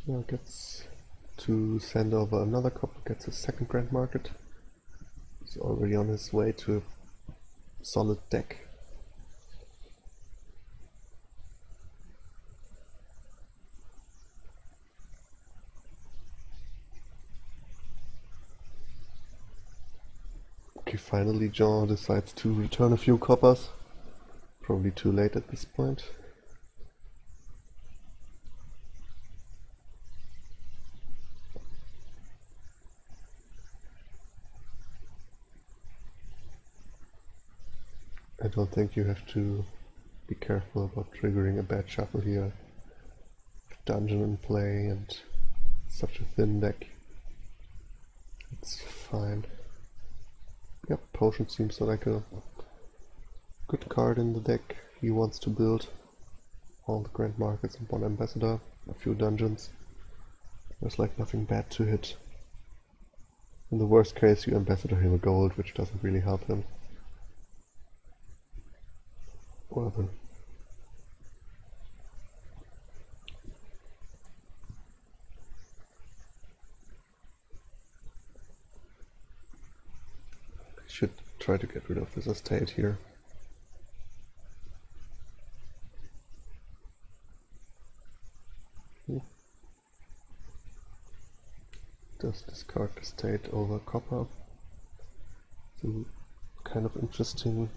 A: Now gets to send over another copper, gets a second Grand Market. He's already on his way to a solid deck. Okay, finally Jean decides to return a few coppers. Probably too late at this point. I don't think you have to be careful about triggering a bad shuffle here. Dungeon in play and such a thin deck. It's fine. Yep, potion seems like a good card in the deck. He wants to build all the grand markets and one ambassador, a few dungeons. There's like nothing bad to hit. In the worst case you ambassador him a gold, which doesn't really help him. Whatever. I should try to get rid of this estate here. Does discard estate over copper. So kind of interesting.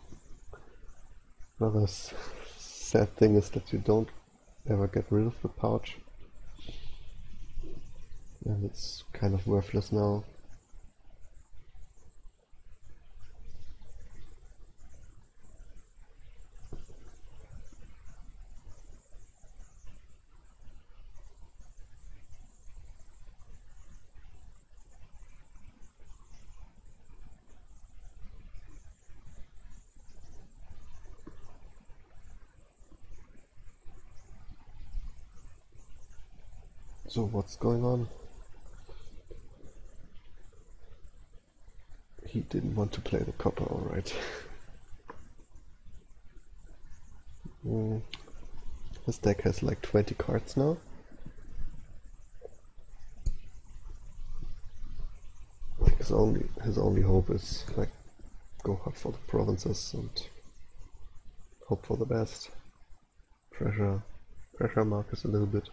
A: Another sad thing is that you don't ever get rid of the pouch, and it's kind of worthless now. So what's going on? He didn't want to play the copper, alright. His deck has like 20 cards now. I think his only hope is like go hard for the provinces and hope for the best. Pressure Markus a little bit.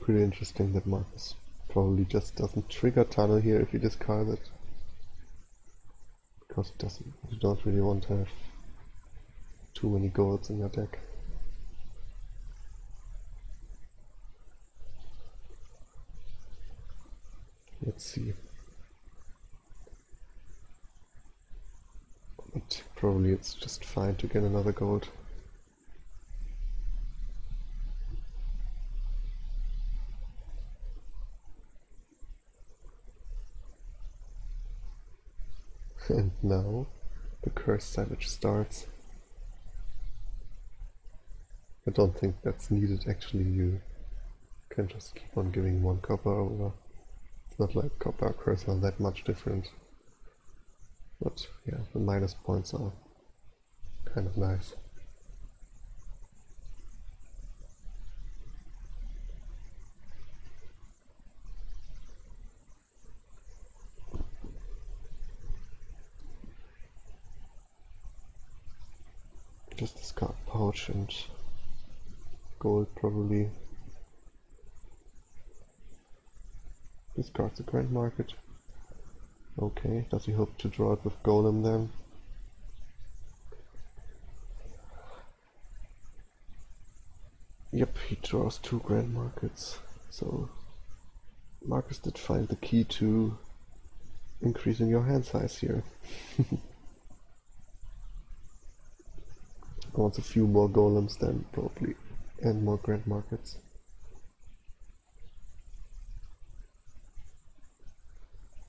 A: Pretty interesting that Markus probably just doesn't trigger tunnel here if you discard it, because you don't really want to have too many golds in your deck. Let's see. But probably it's just fine to get another gold. And now the Cursed Savage starts. I don't think that's needed actually, you can just keep on giving 1 copper over. It's not like copper curse are that much different. But yeah, the minus points are kind of nice. Just discard pouch and gold probably. Discard the Grand Market. Okay, does he hope to draw it with Golem then? Yep, he draws 2 Grand Markets. So Markus did find the key to increasing your hand size here. Wants a few more golems then probably, and more Grand Markets.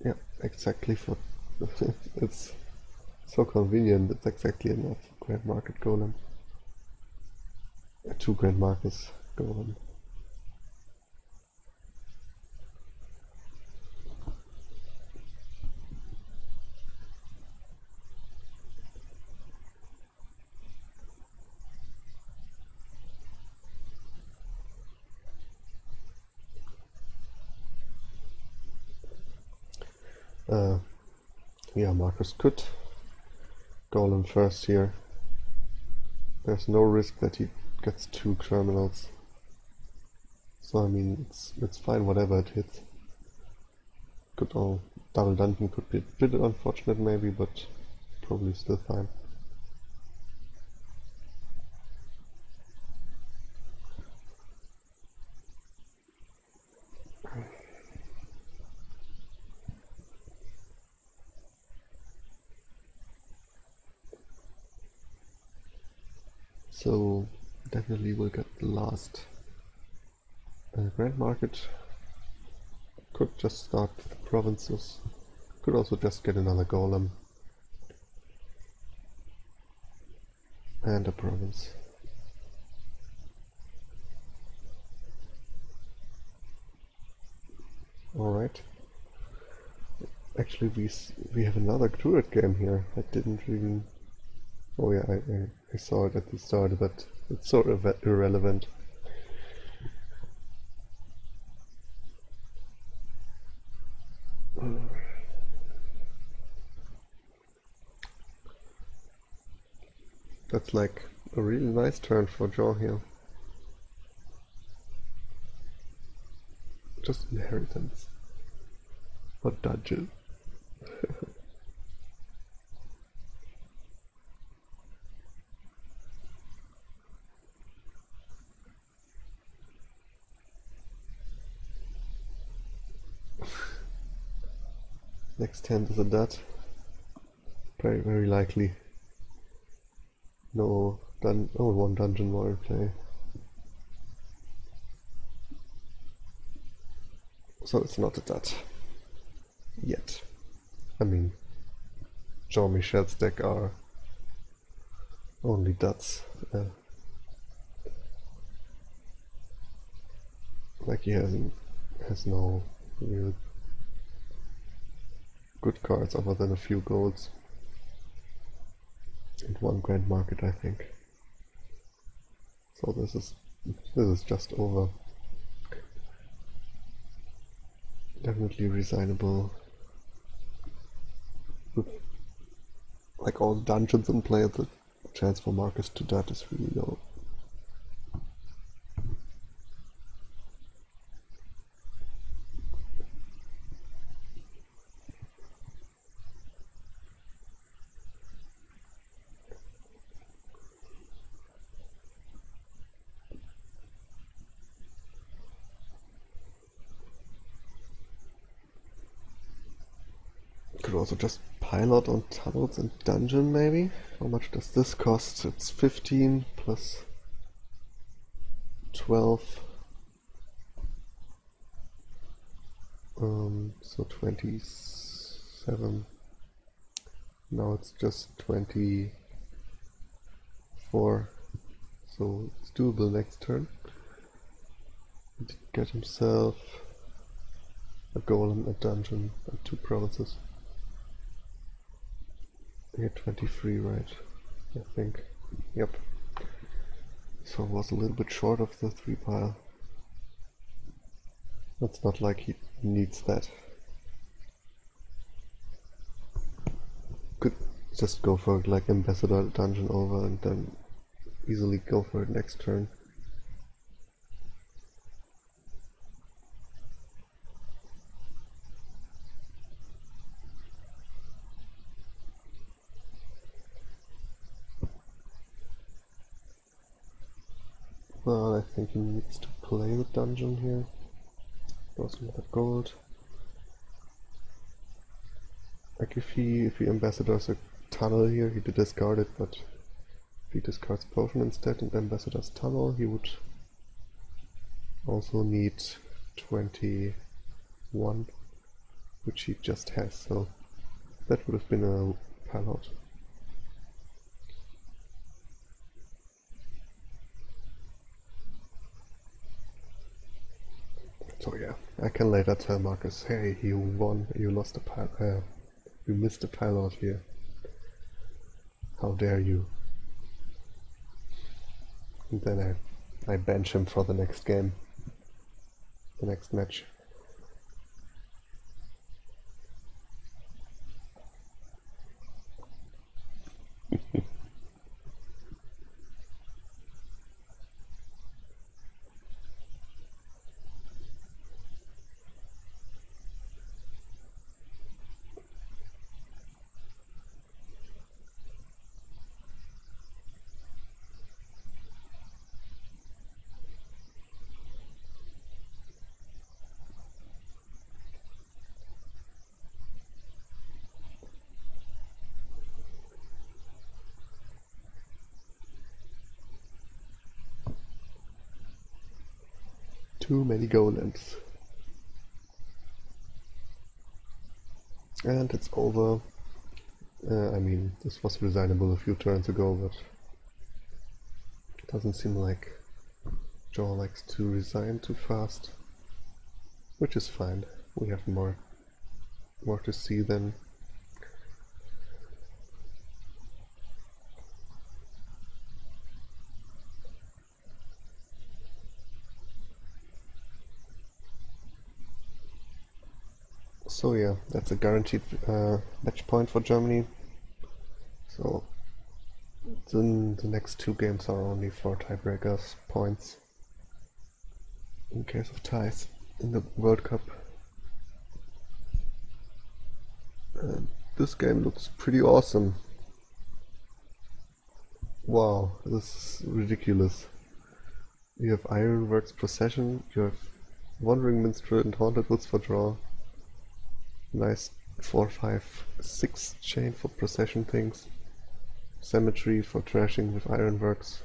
A: Yeah, exactly for it's so convenient, it's exactly enough Grand Market Golem. 2 Grand Markets Golem. Yeah, Markus could Golem first here. There's no risk that he gets 2 terminals. So I mean, it's fine whatever it hits. Could all double dungeon could be a bit unfortunate maybe, but probably still fine. So definitely we'll get the last Grand Market. Could just start with the provinces. Could also just get another golem. And a province. Alright. Actually we have another Druid game here. I didn't even... Oh yeah, I saw it at the start, but it's sort of irrelevant. That's like a really nice turn for Jean here. Just inheritance. Or dungeon. Next hand is a dot. Very, very likely. No, one dungeon more in play. So it's not a dot. Yet. I mean, Jean-Michel's deck are only dots. Like he has no real good cards other than a few golds. And 1 Grand Market, I think. So this is just over. Definitely resignable. With like all the dungeons in play, the chance for Markus to dot is really low. Could also just pile out on tunnels and dungeon maybe? How much does this cost? It's 15 plus 12. So 27. Now it's just 24, so it's doable next turn. He did get himself a golem, a dungeon, and 2 provinces. He had 23, right? I think. Yep. So it was a little bit short of the 3 pile. It's not like he needs that. Could just go for like ambassador dungeon over and then easily go for it next turn. Well, I think he needs to play the dungeon here. Draws another gold. Like if he ambassadors a tunnel here, he did discard it, but if he discards potion instead and ambassadors tunnel, he would also need 21, which he just has, so that would have been a pile out. So yeah, I can later tell Markus, hey, you won, you lost a pile, you missed a pile out here. How dare you? And then I bench him for the next game, the next match. Too many golems. And it's over. I mean, this was resignable a few turns ago, but it doesn't seem like Joe likes to resign too fast, which is fine. We have more to see then. So yeah, that's a guaranteed match point for Germany. So then the next 2 games are only for tiebreakers points in case of ties in the World Cup. And this game looks pretty awesome. Wow, this is ridiculous. You have Ironworks Procession, you have Wandering Minstrel and Haunted Woods for draw. Nice 4-5-6 chain for procession things. Cemetery for trashing with Ironworks.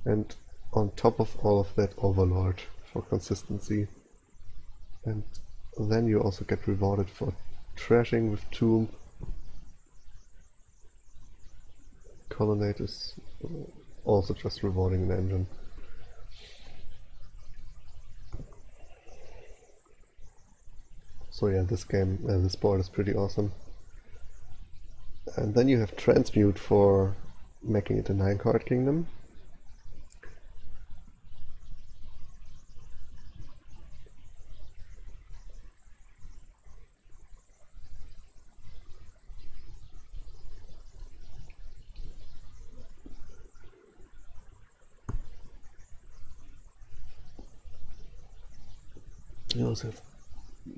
A: And on top of all of that, Overlord for consistency. And then you also get rewarded for trashing with Tomb. Colonnade is also just rewarding an engine. So yeah, this game, this board is pretty awesome. And then you have Transmute for making it a 9-card kingdom.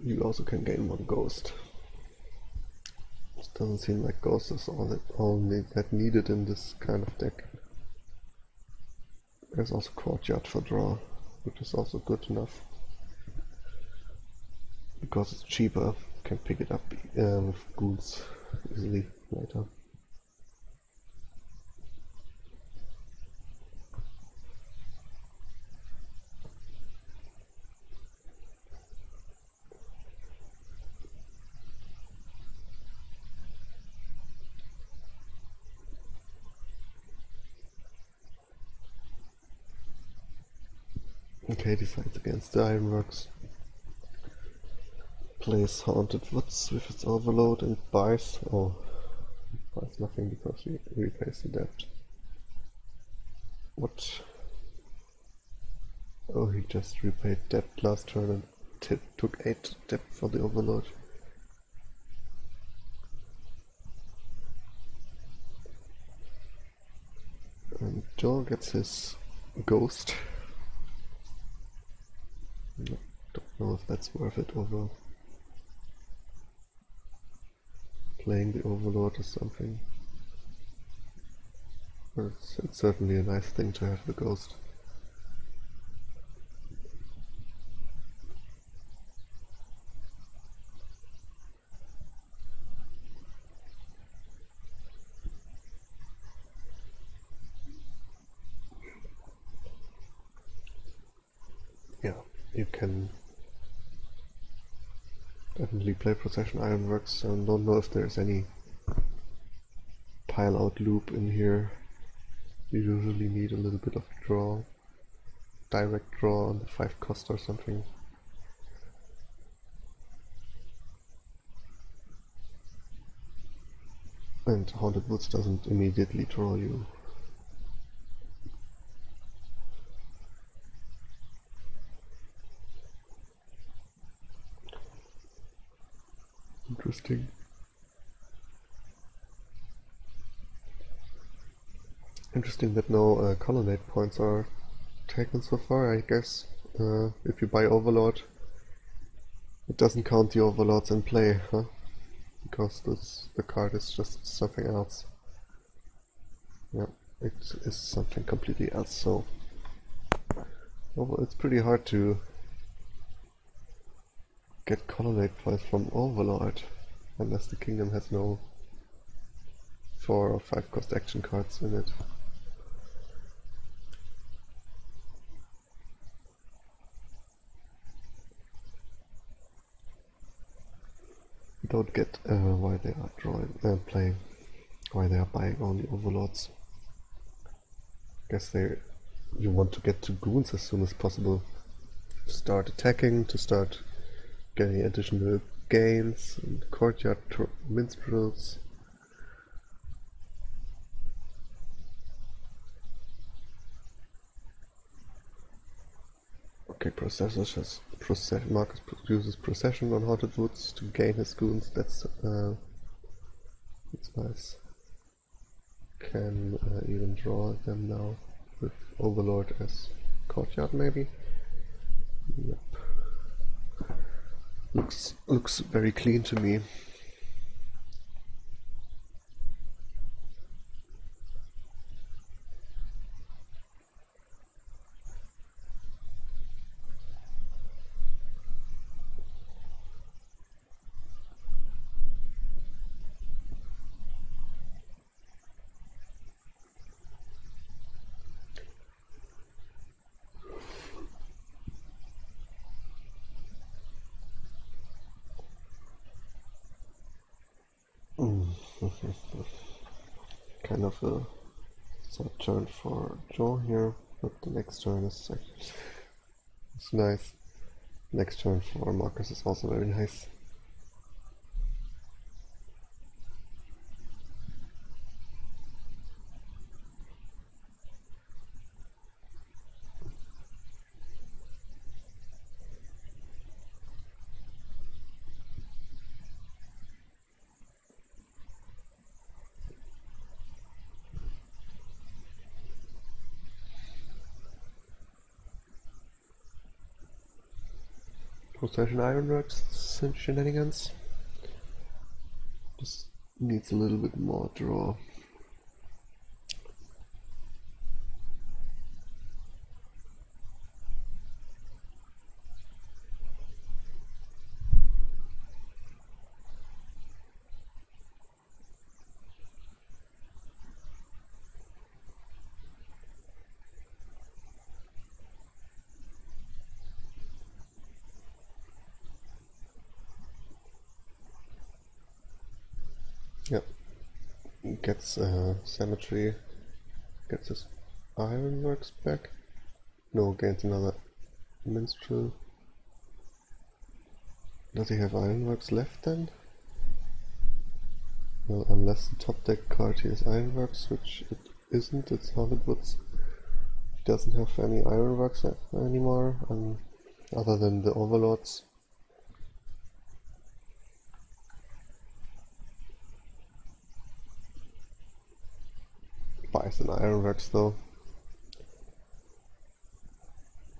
A: You also can gain 1 ghost. It doesn't seem like ghost is all that needed in this kind of deck. There's also Courtyard for draw, which is also good enough. Because it's cheaper, you can pick it up with ghouls easily later. Okay, decides against the Ironworks. Plays Haunted Woods with its overload and buys. Oh, buys nothing because he repays the debt. What? Oh, he just repaid debt last turn and took 8 debt for the overload. And Joe gets his ghost. No, don't know if that's worth it over playing the overlord or something. But it's certainly a nice thing to have the ghost. Yeah, you can definitely play Procession Ironworks. I don't know if there's any pile out loop in here. You usually need a little bit of draw, direct draw on the 5 cost or something. And Haunted Woods doesn't immediately draw you. Interesting. Interesting that no colonnade points are taken so far. I guess if you buy Overlord, it doesn't count the Overlords in play, huh? Because the card is just something else. Yeah, it is something completely else, so well, it's pretty hard to get colonnade points from Overlord unless the kingdom has no 4 or 5 cost action cards in it. Don't get why they are playing, why they are buying only Overlords. Guess you want to get to goons as soon as possible. To start attacking, to start getting additional gains, and courtyard minstrels. Okay, Markus uses Procession on Haunted Woods to gain his goons. That's nice. Can even draw them now with Overlord as courtyard, maybe. Yep. Looks very clean to me. Kind of a sad turn for Joe here, but the next turn is actually it's nice. Next turn for Markus is also very nice. Procession Ironworks shenanigans. Just needs a little bit more draw. Yep. Gets Cemetery, gets his Ironworks back. No, gains another Minstrel. Does he have Ironworks left then? Well, unless the top deck card here is Ironworks, which it isn't, it's Hollywoods. He doesn't have any Ironworks anymore, other than the Overlords. Buys an Ironworks though.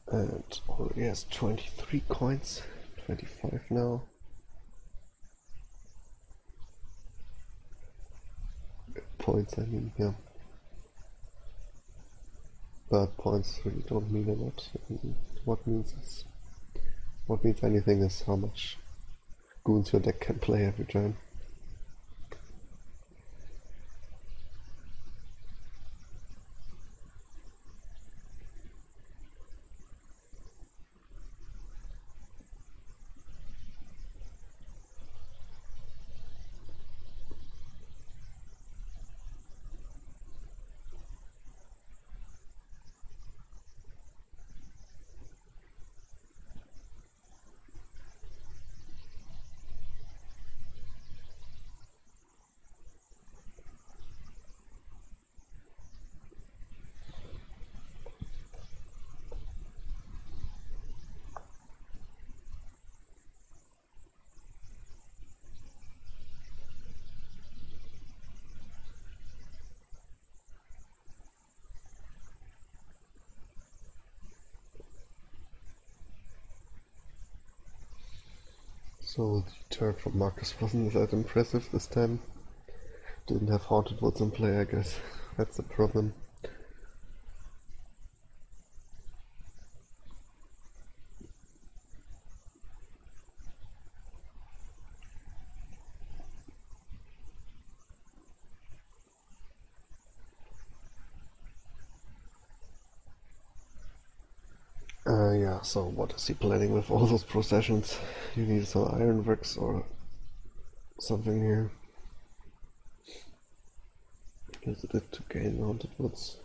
A: And already has 23 coins, 25 now. Points, I mean, yeah. But points really don't mean a lot. What means anything is how much goons your deck can play every turn. So the turn from Markus wasn't that impressive this time. Didn't have Haunted Woods in play, I guess. That's the problem. Yeah, so what is he planning with all those processions? You need some Ironworks or something here. Use it to gain Haunted Woods.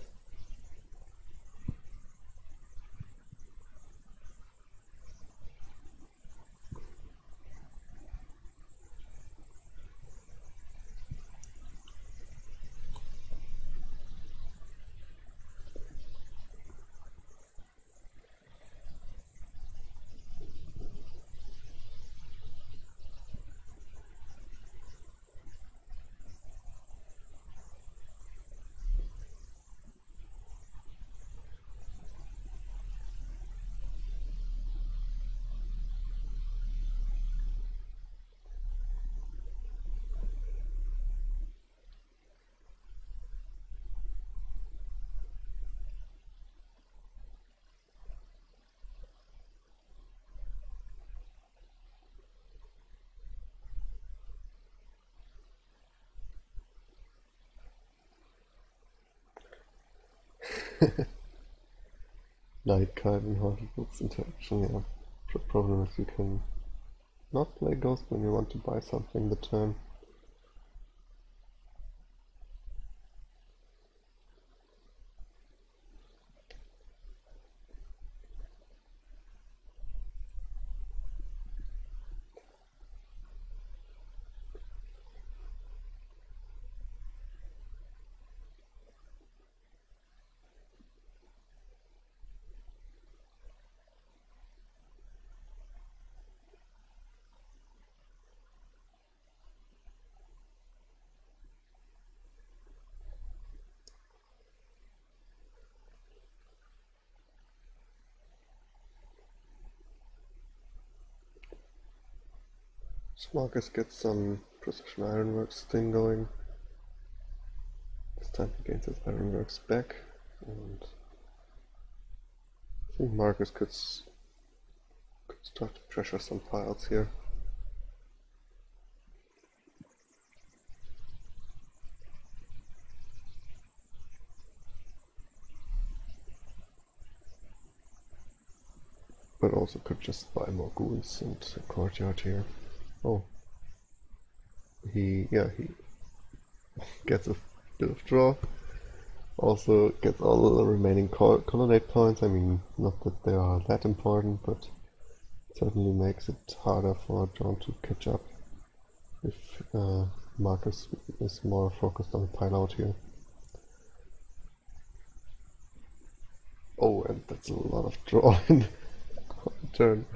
A: Night card and Haunted Woods interaction, yeah. The problem is you can not play Ghost when you want to buy something the turn. So Markus gets some Precision Ironworks thing going. This time he gains his Ironworks back, and I think Markus could start to pressure some piles here. But also could just buy more goons and a courtyard here. Oh. He gets a bit of draw. Also gets all the remaining colonnade points. I mean, not that they are that important, but it certainly makes it harder for John to catch up if Markus is more focused on the pile out here. Oh, and that's a lot of draw in turn.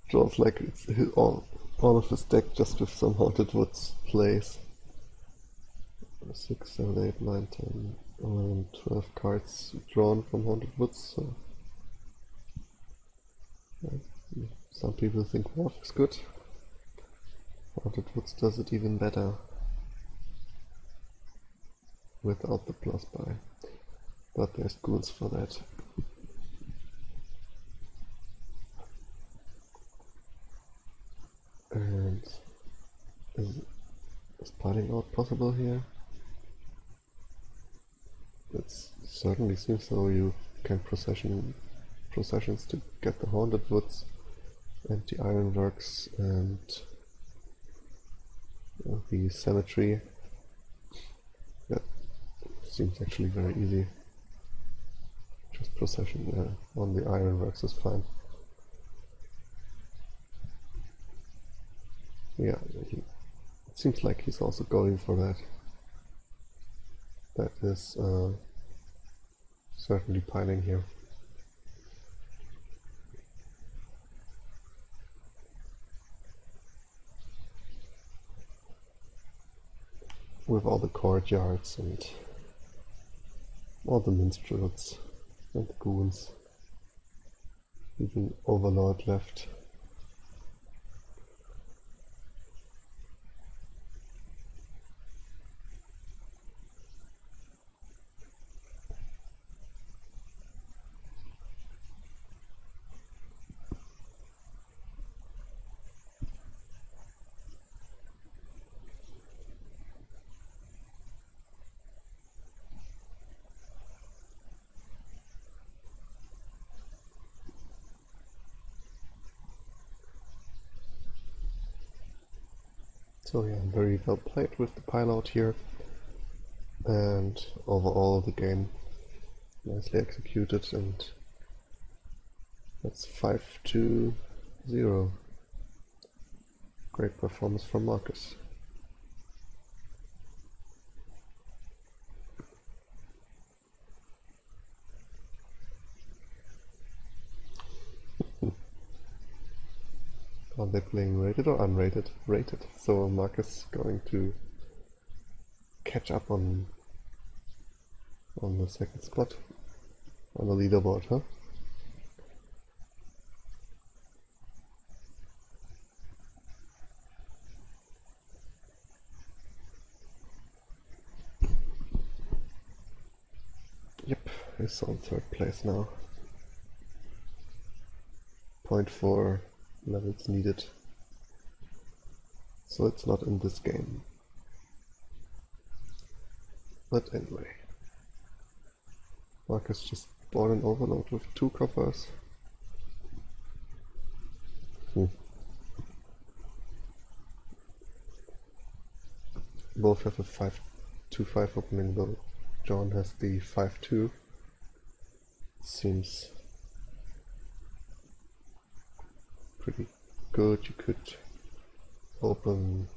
A: Draws like it's all of his deck just with some Haunted Woods plays. 6, 7, 8, 9, 10, 11, 12 cards drawn from Haunted Woods, so some people think Morph is good. Haunted Woods does it even better without the plus buy, but there's ghouls for that. And is piling out possible here? It certainly seems so. You can processions to get the Haunted Woods and the Ironworks and the Cemetery. That seems actually very easy. Just procession on the Ironworks is fine. Yeah, it seems like he's also going for that. That is certainly piling here. With all the courtyards and all the minstrels and the goons. Even Overlord left. So yeah, very well played with the pile out here, and overall the game nicely executed, and that's 5-0. Great performance from Markus. Are they playing rated or unrated? Rated. So Markus going to catch up on the second spot on the leaderboard, huh? Yep, he's on third place now. 0.4 levels needed. So it's not in this game. But anyway. Markus just bought an Overload with 2 coppers. Both have a 5-2-5 opening though. John has the 5-2. Seems pretty good. You could open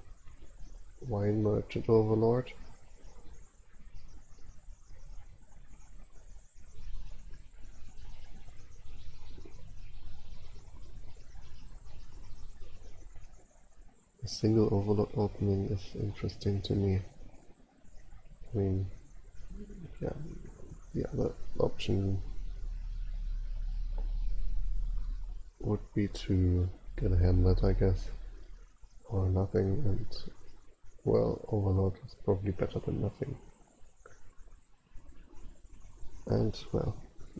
A: Wine Merchant Overlord. A single Overlord opening is interesting to me. I mean, yeah, the other option would be to get a Hamlet, I guess, or nothing, and well, Overlord is probably better than nothing. And well,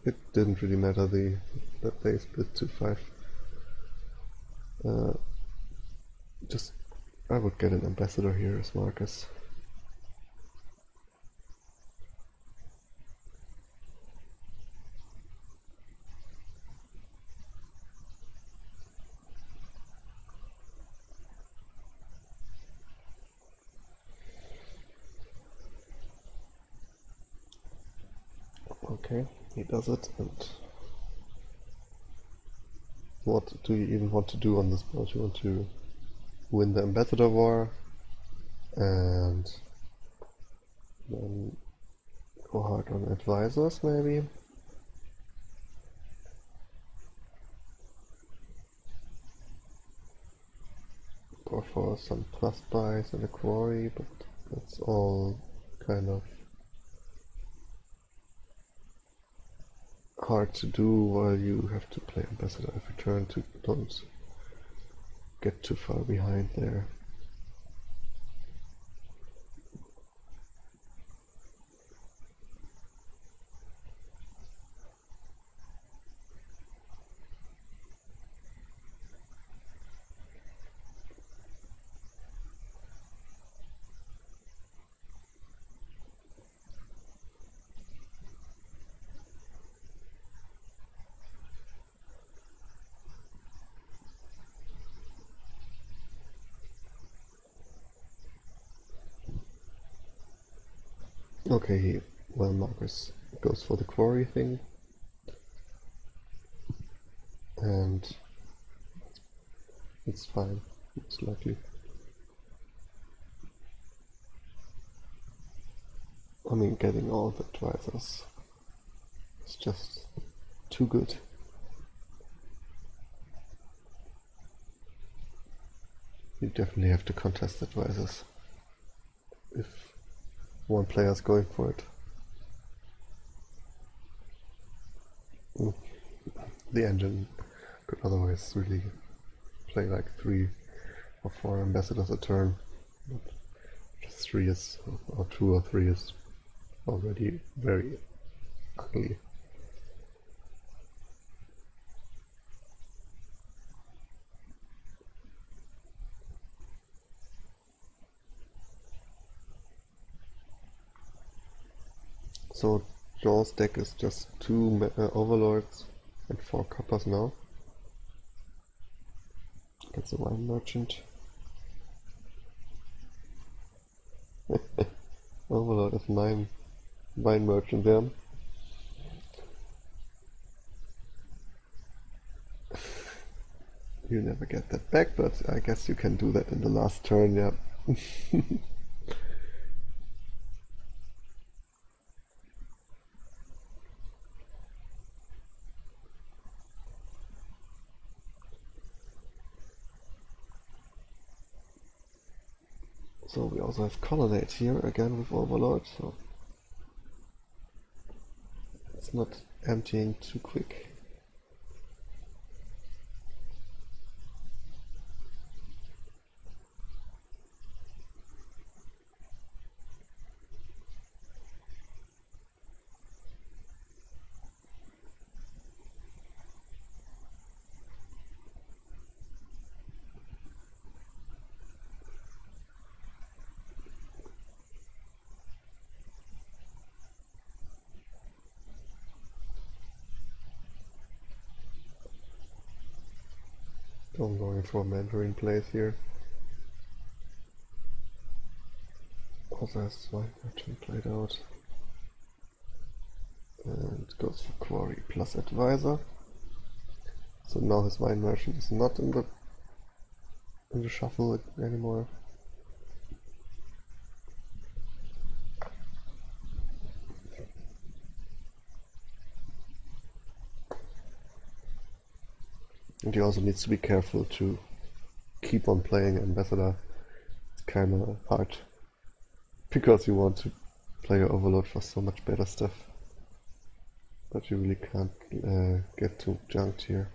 A: it didn't really matter that they split 2-5. Just I would get an ambassador here as Markus. Okay, he does it, and what do you even want to do on this board? You want to win the Ambassador War, and then go hard on advisors, maybe? Go for some plus buys and a quarry, but that's all kind of hard to do while you have to play Ambassador every turn to don't get too far behind there. Okay, well, Markus goes for the quarry thing, and it's fine, most likely. I mean, getting all the advisors is just too good. You definitely have to contest advisors if one player is going for it. The engine could otherwise really play like 3 or 4 ambassadors a turn, but just 3 is, or 2 or 3 is already very ugly. So Jean's deck is just 2 overlords and 4 coppers now. Gets a wine merchant. Overlord is 9 wine merchant there. You never get that back, but I guess you can do that in the last turn, yeah. So we also have Colonnade here again with Overlord, so it's not emptying too quick. I'm going for Mandarin plays here. Also has Wine Merchant played out. And goes for Quarry plus Advisor. So now his Wine Merchant is not in the shuffle anymore. And he also needs to be careful to keep on playing Ambassador. It's kinda hard, because you want to play your Overlord for so much better stuff. But you really can't get too junked here.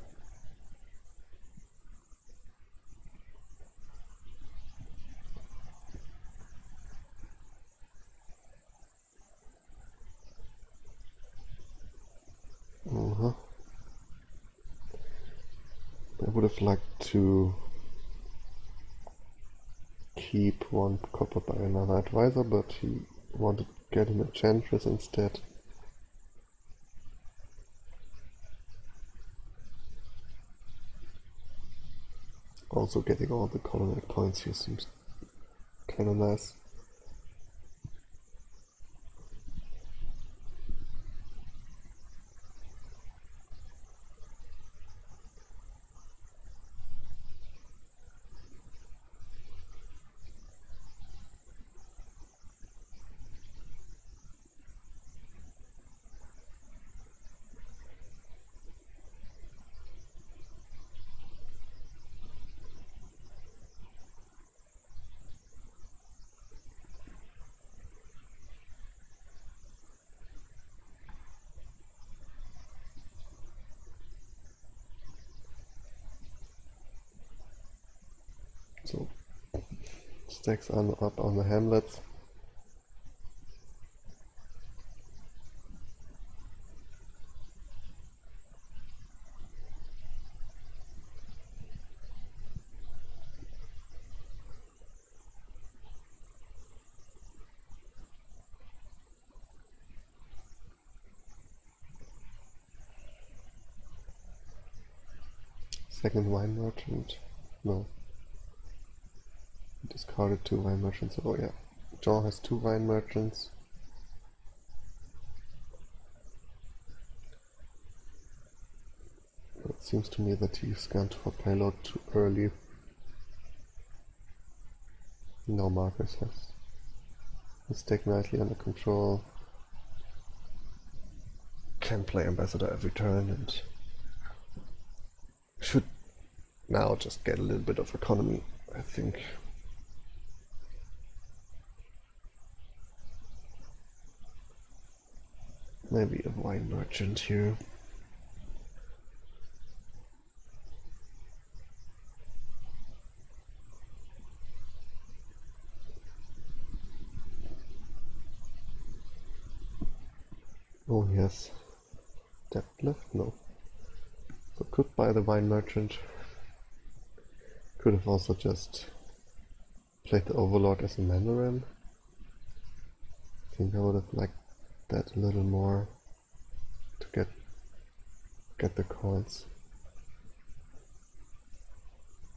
A: I would have liked to keep one copper by another advisor, but he wanted to get an enchantress instead. Also getting all the colonnade points here seems kinda nice. Stacks up on the hamlets. Second wine merchant. No. He discarded 2 wine merchants. Oh yeah. Jean has 2 wine merchants. It seems to me that he scanned for payload too early. Now Markus has his deck nicely under control. Can play ambassador every turn and should now just get a little bit of economy, I think. Maybe a wine merchant here. Oh, yes. Debt left? No. So could buy the wine merchant. Could have also just played the Overlord as a Mandarin. I think I would have liked that a little more to get the coins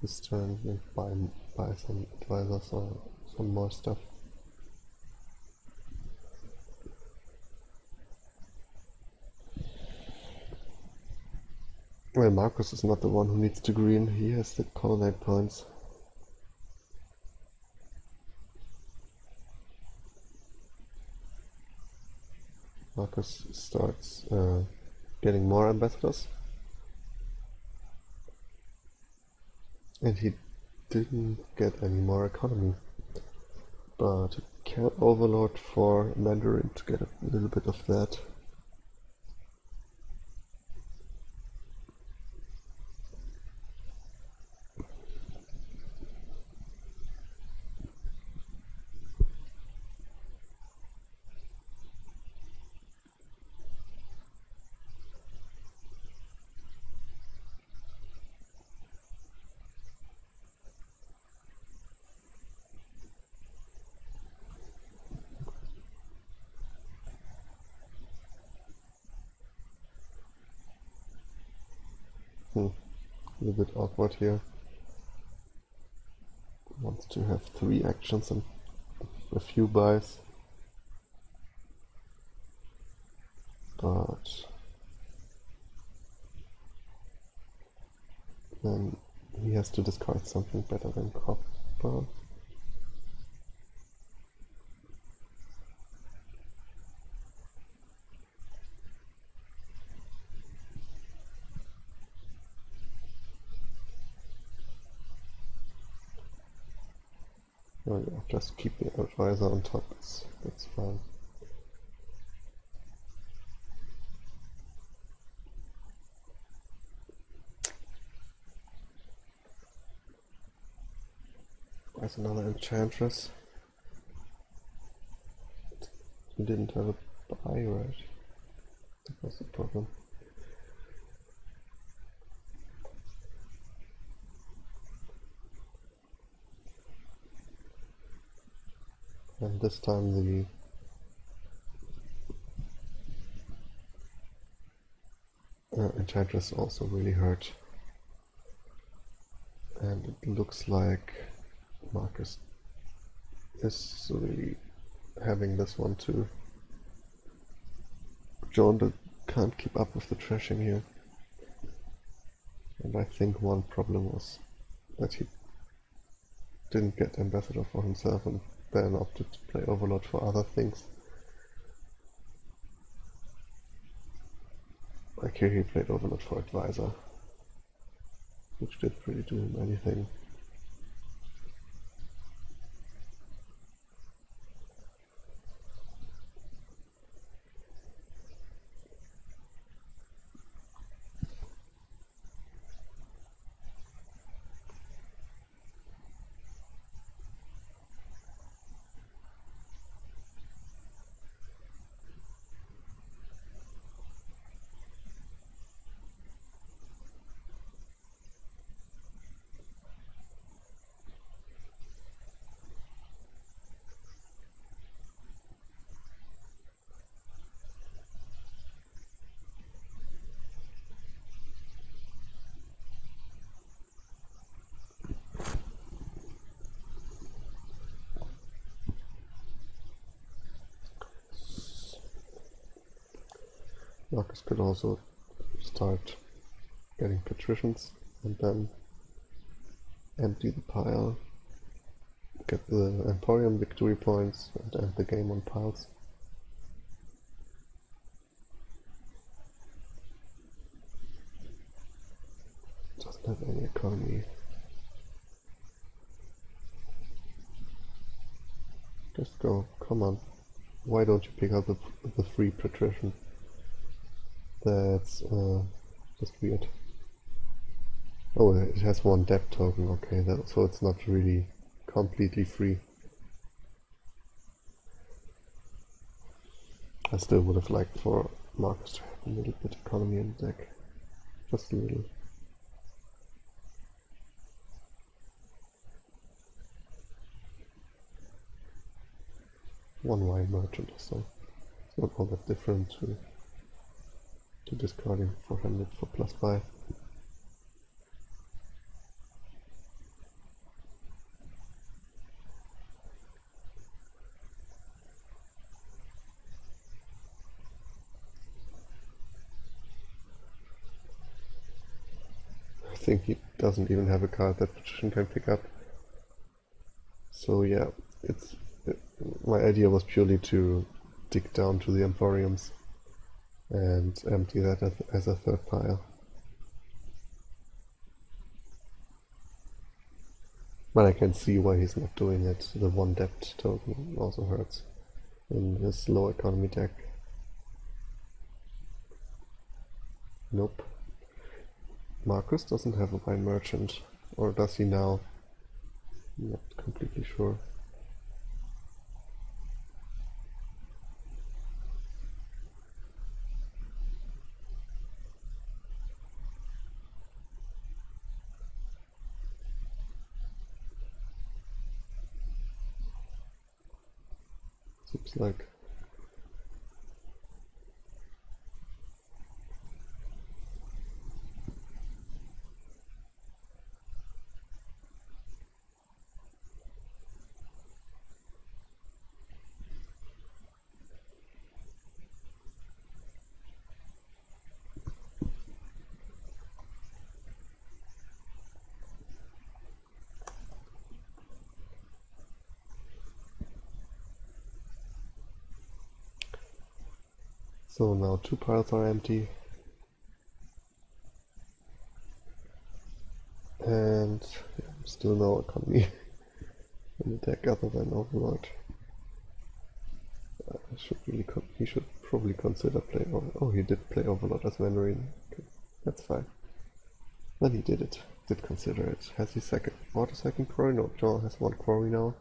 A: this turn and buy some advisors or some more stuff. Well, Markus is not the one who needs to green, he has the colonnade points. Markus starts getting more ambassadors. And he didn't get any more economy. But he can overload for Mandarin to get a little bit of that. A little bit awkward here. Wants to have 3 actions and a few buys. But then he has to discard something better than copper. Oh yeah, just keep the advisor on top, that's fine. There's another enchantress. We didn't have a buy, right? That was the problem. And this time the enchantress also really hurt. And it looks like Markus is really having this one too. Jean can't keep up with the trashing here. And I think one problem was that he didn't get ambassador for himself and then opted to play Overlord for other things. Like here he played Overlord for advisor, which didn't really do him anything. Markus could also start getting patricians and then empty the pile, get the Emporium victory points and end the game on piles. Doesn't have any economy. Just go, come on. Why don't you pick up the free patrician? That's just weird. Oh, it has one debt token, okay, so it's not really completely free. I still would have liked for Markus to have a little bit economy in the deck. Just a little. One wine merchant or so. It's not all that different to discarding 400 for +5. I think he doesn't even have a card that Magician can pick up. So yeah, my idea was purely to dig down to the Emporiums and empty that as a third pile. But I can see why he's not doing it. The one debt token also hurts in his low economy deck. Nope. Markus doesn't have a wine merchant, or does he now? Not completely sure. Seems like. So now 2 piles are empty. And yeah, still no economy in the deck other than Overlord. He should probably consider playing Overlord. Oh, he did play Overlord as Mandarin. Okay, that's fine. Then he did consider it. Has he bought a second quarry? No, John has 1 quarry now.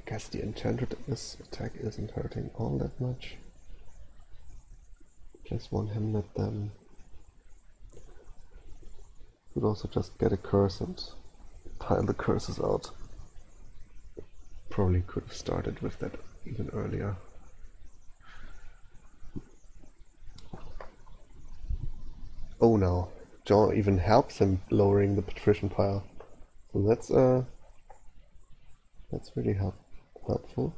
A: I guess the enchanted attack isn't hurting all that much. Place 1 Hamlet then. Could also just get a curse and pile the curses out. Probably could have started with that even earlier. Oh no, John even helps him lowering the patrician pile. So that's really helpful.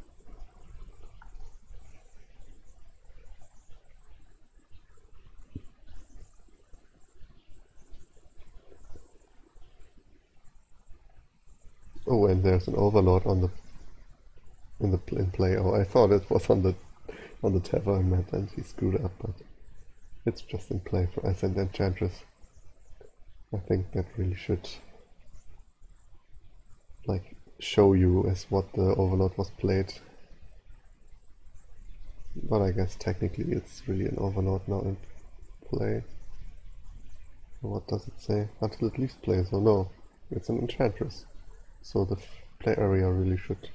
A: Oh, and there's an overlord in play. Oh, I thought it was on the tavern map and he screwed up, but it's just in play for us and Enchantress. I think that really should like show you as what the overload was played. But I guess technically it's really an overload now in play. What does it say? Until it leaves play, so no, it's an enchantress. So the play area really should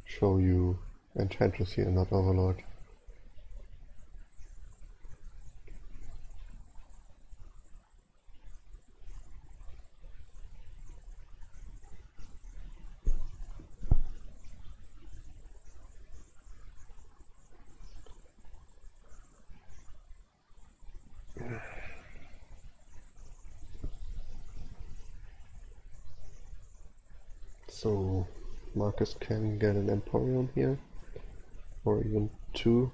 A: show you enchantress here, not overload. So Markus can get an Emporium here, or even two.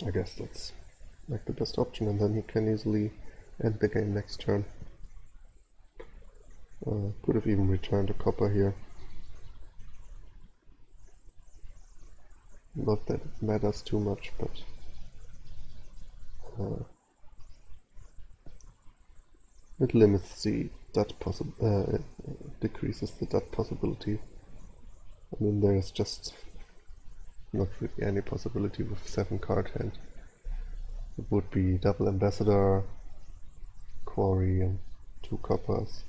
A: I guess that's like the best option, and then he can easily end the game next turn. Could have even returned a copper here. Not that it matters too much, but it limits the decreases the dot possibility. I mean, there's just not really any possibility with 7 card hand. It would be double ambassador, quarry, and 2 coppers.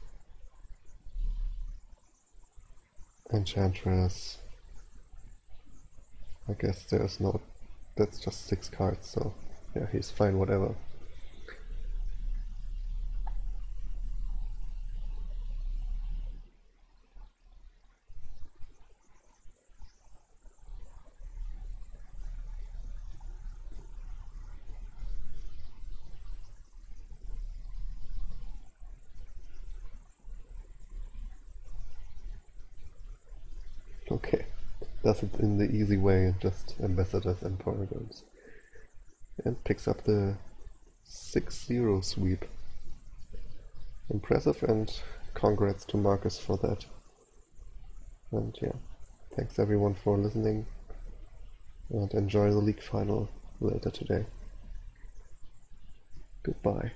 A: Enchantress. I guess there's no. That's just 6 cards, so yeah, he's fine, whatever. Okay, does it in the easy way and just ambassadors and paragons. And picks up the 6-0 sweep. Impressive, and congrats to Markus for that. And yeah, thanks everyone for listening, and enjoy the league final later today. Goodbye.